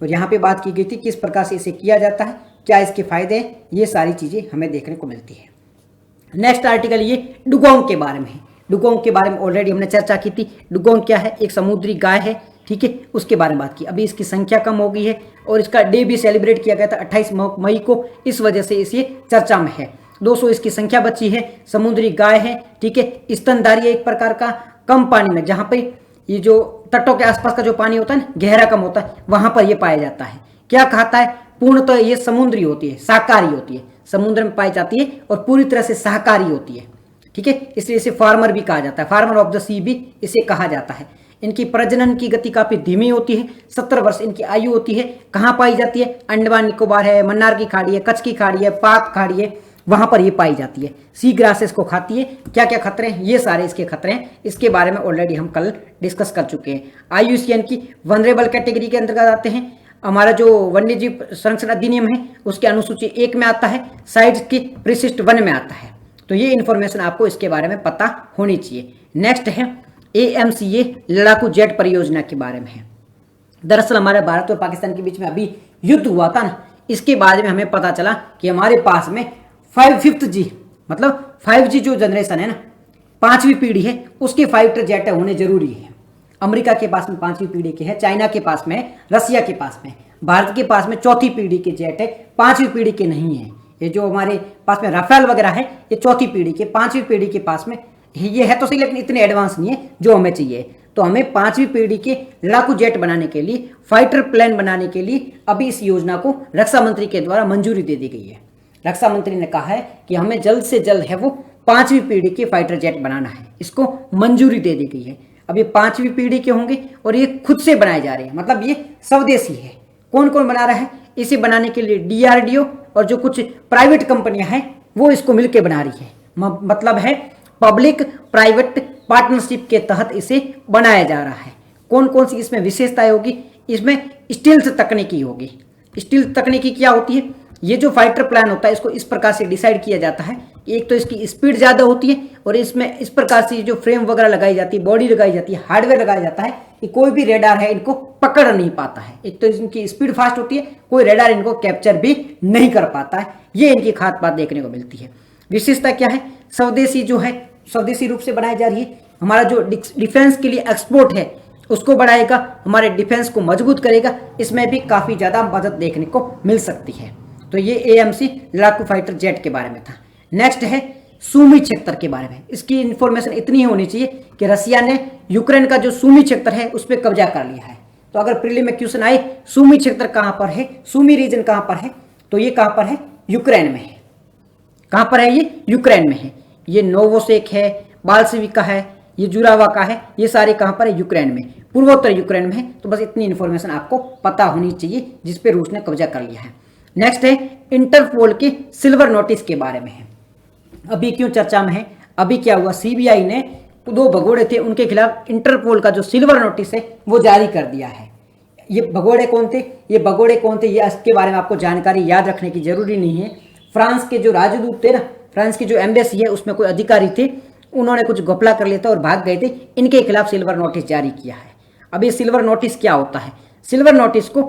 और यहाँ पे बात की गई थी किस प्रकार से इसे किया जाता है, क्या इसके फायदे हैं, ये सारी चीजें हमें देखने को मिलती है। नेक्स्ट आर्टिकल ये डुगोंग के बारे में है। डुगोंग के बारे में ऑलरेडी हमने चर्चा की थी। डुगोंग क्या है, एक समुद्री गाय है, ठीक है, उसके बारे में बात की। अभी इसकी संख्या कम हो गई है, और इसका डे भी सेलिब्रेट किया गया था 28 मई को, इस वजह से इसे चर्चा में है। 200 इसकी संख्या बची है। समुद्री गाय है, ठीक है, स्तनधारी है एक प्रकार का। कम पानी में, जहाँ पे ये जो तटों के आसपास का जो पानी होता है ना, गहरा कम होता है, वहां पर ये पाया जाता है। क्या खाता है, पूर्णतः ये समुद्री होती है, शाकाहारी होती है, समुद्र में पाई जाती है और पूरी तरह से शाकाहारी होती है, ठीक है। इसलिए इसे फार्मर भी कहा जाता है, फार्मर ऑफ द सी भी इसे कहा जाता है। इनकी प्रजनन की गति काफी धीमी होती है, 17 वर्ष इनकी आयु होती है। कहाँ पाई जाती है, अंडमान निकोबार है, मन्नार की खाड़ी है, कच्छ की खाड़ी है, पाक खाड़ी है, वहां पर ये पाई जाती है। सी ग्रासेस को खाती है। क्या क्या खतरे हैं, ये सारे इसके खतरे हैं, इसके बारे में ऑलरेडी हम कल डिस्कस कर चुके हैं। IUCN की वनरेबल कैटेगरी के अंतर्गत आते हैं। हमारा जो वन्यजीव संरक्षण अधिनियम है उसके अनुसूची 1 में आता है, साइट्स की परिशिष्ट 1 में आता है। तो ये इंफॉर्मेशन आपको इसके बारे में पता होनी चाहिए। नेक्स्ट है AMCA लड़ाकू जेट परियोजना के बारे में है। दरअसल हमारे भारत और पाकिस्तान के बीच में अभी युद्ध हुआ था ना, इसके बाद में हमें पता चला कि हमारे पास में 5G मतलब 5G जो जनरेशन है ना, 5वीं पीढ़ी है, उसके फाइटर जेट होने जरूरी है। अमेरिका के पास में 5वीं पीढ़ी के है, चाइना के पास में, रसिया के पास में, भारत के पास में 4थी पीढ़ी के जेट है, 5वीं पीढ़ी के नहीं है। ये जो हमारे पास में राफेल वगैरह है ये 4थी पीढ़ी के, 5वीं पीढ़ी के पास में ये है तो सही, लेकिन इतने एडवांस नहीं है जो हमें चाहिए। तो हमें 5वीं पीढ़ी के लड़ाकू जेट बनाने के लिए, फाइटर प्लेन बनाने के लिए अभी इस योजना को रक्षा मंत्री के द्वारा मंजूरी दे दी गई है। रक्षा मंत्री ने कहा है कि हमें जल्द से जल्द है वो 5वीं पीढ़ी के फाइटर जेट बनाना है, इसको मंजूरी दे दी गई है। अब ये 5वीं पीढ़ी के होंगे और ये खुद से बनाए जा रहे हैं, मतलब ये स्वदेशी है। कौन कौन बना रहा है, इसे बनाने के लिए DRDO और जो कुछ प्राइवेट कंपनियां हैं वो इसको मिलकर बना रही है। मतलब है पब्लिक प्राइवेट पार्टनरशिप के तहत इसे बनाया जा रहा है। कौन कौन सी इसमें विशेषताएं होगी, इसमें स्टील्थ तकनीकी होगी। स्टील्थ तकनीकी क्या होती है, ये जो फाइटर प्लान होता है इसको इस प्रकार से डिसाइड किया जाता है, एक तो इसकी स्पीड ज़्यादा होती है, और इसमें इस प्रकार से जो फ्रेम वगैरह लगाई जाती है, बॉडी लगाई जाती है, हार्डवेयर लगाया जाता है कि कोई भी रेडार है इनको पकड़ नहीं पाता है। एक तो इनकी स्पीड फास्ट होती है, कोई रेडार इनको कैप्चर भी नहीं कर पाता है। ये इनकी खास बात देखने को मिलती है। विशेषता क्या है, स्वदेशी जो है, स्वदेशी रूप से बनाई जा रही है। हमारा जो डिफेंस के लिए एक्सपोर्ट है उसको बढ़ाएगा, हमारे डिफेंस को मजबूत करेगा, इसमें भी काफ़ी ज़्यादा मदद देखने को मिल सकती है। तो ये AMC लड़ाकू फाइटर जेट के बारे में था। नेक्स्ट है सुमी क्षेत्र के बारे में। इसकी इंफॉर्मेशन इतनी होनी चाहिए कि रसिया ने यूक्रेन का जो सुमी क्षेत्र है उस पर कब्जा कर लिया है। तो अगर प्रीलिम में क्वेश्चन आए सुमी क्षेत्र कहाँ पर है, सुमी रीजन कहाँ पर है, तो ये कहाँ पर है, यूक्रेन में है। कहाँ पर है, ये यूक्रेन में है। ये नोवोसेक है, बाल्सिविका है, ये जुरावा का है, ये सारे कहाँ पर है, यूक्रेन में, पूर्वोत्तर यूक्रेन में है। तो बस इतनी इंफॉर्मेशन आपको पता होनी चाहिए जिस पे रूस ने कब्जा कर लिया है। नेक्स्ट है इंटरपोल के सिल्वर नोटिस के बारे में है। अभी क्यों चर्चा में है, अभी क्या हुआ, CBI ने 2 भगोड़े थे उनके खिलाफ इंटरपोल का जो सिल्वर नोटिस है वो जारी कर दिया है। ये भगोड़े कौन थे, ये भगोड़े कौन थे, ये इसके बारे में आपको जानकारी याद रखने की जरूरी नहीं है। फ्रांस के जो राजदूत थे ना, फ्रांस की जो एम्बेसी है उसमें कोई अधिकारी थे, उन्होंने कुछ घपला कर लिया था और भाग गए थे, इनके खिलाफ सिल्वर नोटिस जारी किया है। अब ये सिल्वर नोटिस क्या होता है, सिल्वर नोटिस को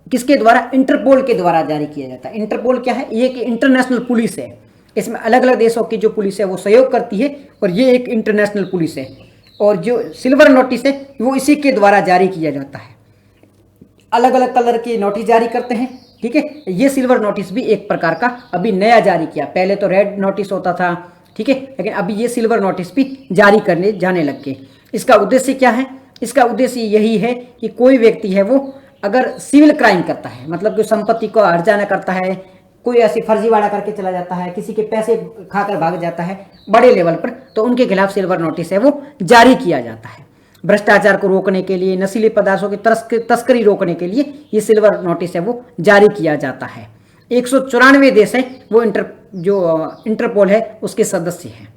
किसके द्वारा, इंटरपोल के द्वारा जारी किया जाता है। इंटरपोल क्या है, ये एक इंटरनेशनल पुलिस है, इसमें अलग अलग देशों की जो पुलिस है वो सहयोग करती है और ये एक इंटरनेशनल पुलिस है। और जो सिल्वर नोटिस है वो इसी के द्वारा जारी किया जाता है, अलग अलग कलर के नोटिस जारी करते हैं, ठीक है। ये सिल्वर नोटिस भी एक प्रकार का अभी नया जारी किया, पहले तो रेड नोटिस होता था, ठीक है, लेकिन अभी ये सिल्वर नोटिस भी जारी करने जाने लग गए। इसका उद्देश्य क्या है, इसका उद्देश्य यही है कि कोई व्यक्ति है वो अगर सिविल क्राइम करता है, मतलब कि संपत्ति को हर्जाना करता है, कोई ऐसी फर्जीवाड़ा करके चला जाता है, किसी के पैसे खाकर भाग जाता है बड़े लेवल पर, तो उनके खिलाफ सिल्वर नोटिस है वो जारी किया जाता है। भ्रष्टाचार को रोकने के लिए, नशीले पदार्थों की तस्करी रोकने के लिए ये सिल्वर नोटिस है वो जारी किया जाता है। 194 देश हैं वो इंटरपोल है उसके सदस्य हैं।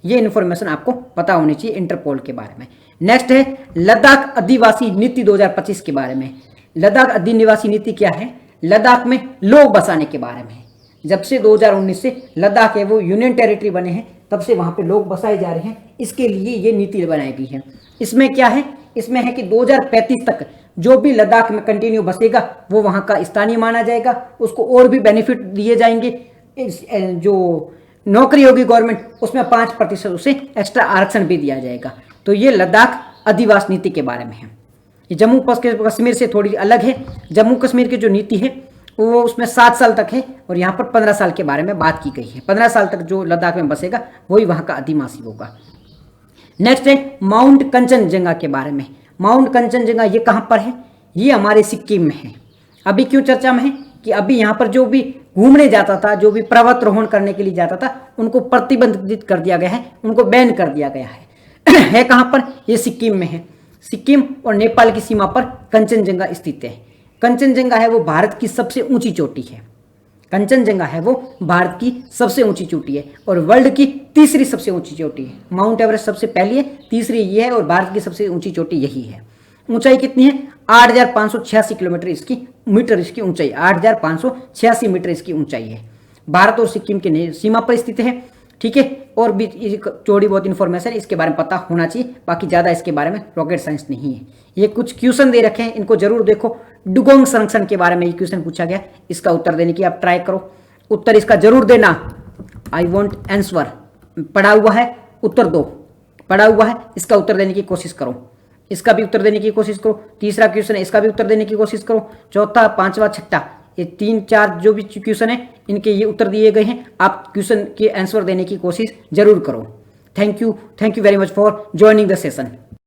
ये इन्फॉर्मेशन आपको पता होनी चाहिए इंटरपोल के बारे में। नेक्स्ट है लद्दाख आदिवासी नीति 2025 के बारे में। लद्दाख आदिवासी नीति क्या है, लद्दाख में लोग बसाने के बारे में। जब से 2019 से लद्दाख है वो यूनियन टेरिटरी बने हैं, तब से वहाँ पे लोग बसाए जा रहे हैं, इसके लिए ये नीति बनाई गई है। इसमें क्या है, इसमें है कि 2035 तक जो भी लद्दाख में कंटिन्यू बसेगा वो वहाँ का स्थानीय माना जाएगा, उसको और भी बेनिफिट दिए जाएंगे। जो नौकरी होगी गवर्नमेंट उसमें 5% उसे एक्स्ट्रा आरक्षण भी दिया जाएगा। तो ये लद्दाख आदिवासी नीति के बारे में है। ये जम्मू कश्मीर से थोड़ी अलग है। जम्मू कश्मीर की जो नीति है वो उसमें 7 साल तक है और यहाँ पर 15 साल के बारे में बात की गई है। 15 साल तक जो लद्दाख में बसेगा वही वहाँ का आदिवासी होगा। नेक्स्ट है माउंट कंचनजंगा के बारे में। माउंट कंचनजंगा ये कहाँ पर है, ये हमारे सिक्किम में है। अभी क्यों चर्चा में है कि अभी यहाँ पर जो भी घूमने जाता था, जो भी पर्वतारोहण करने के लिए जाता था, उनको प्रतिबंधित कर दिया गया है, उनको बैन कर दिया गया है कहाँ पर, ये सिक्किम में है। सिक्किम और नेपाल की सीमा पर कंचनजंगा स्थित है। कंचनजंगा है वो भारत की सबसे ऊंची चोटी है। कंचनजंगा है वो भारत की सबसे ऊंची चोटी है और वर्ल्ड की तीसरी सबसे ऊंची चोटी है। माउंट एवरेस्ट सबसे पहली है, तीसरी ये है और भारत की सबसे ऊंची चोटी यही है। ऊंचाई कितनी है, 8,586 किलोमीटर इसकी ऊंचाई, 8,586 मीटर इसकी ऊंचाई है। भारत और सिक्किम की सीमा पर स्थित है, ठीक है। और भी थोड़ी बहुत इन्फॉर्मेशन इसके बारे में पता होना चाहिए, बाकी ज़्यादा इसके बारे में रॉकेट साइंस नहीं है। ये कुछ क्वेश्चन दे रखे हैं, इनको जरूर देखो। डुगोंग संरक्षण के बारे में ये क्वेश्चन पूछा गया, इसका उत्तर देने की आप ट्राई करो, उत्तर इसका जरूर देना। आई वॉन्ट आंसर, पढ़ा हुआ है उत्तर दो, पढ़ा हुआ है इसका उत्तर देने की कोशिश करो, इसका भी उत्तर देने की कोशिश करो। तीसरा क्वेश्चन है इसका भी उत्तर देने की कोशिश करो। चौथा, पांचवा, छठा, ये 3-4 जो भी क्वेश्चन है इनके ये उत्तर दिए गए हैं, आप क्वेश्चन के आंसर देने की कोशिश जरूर करो। Thank you very much for joining the session.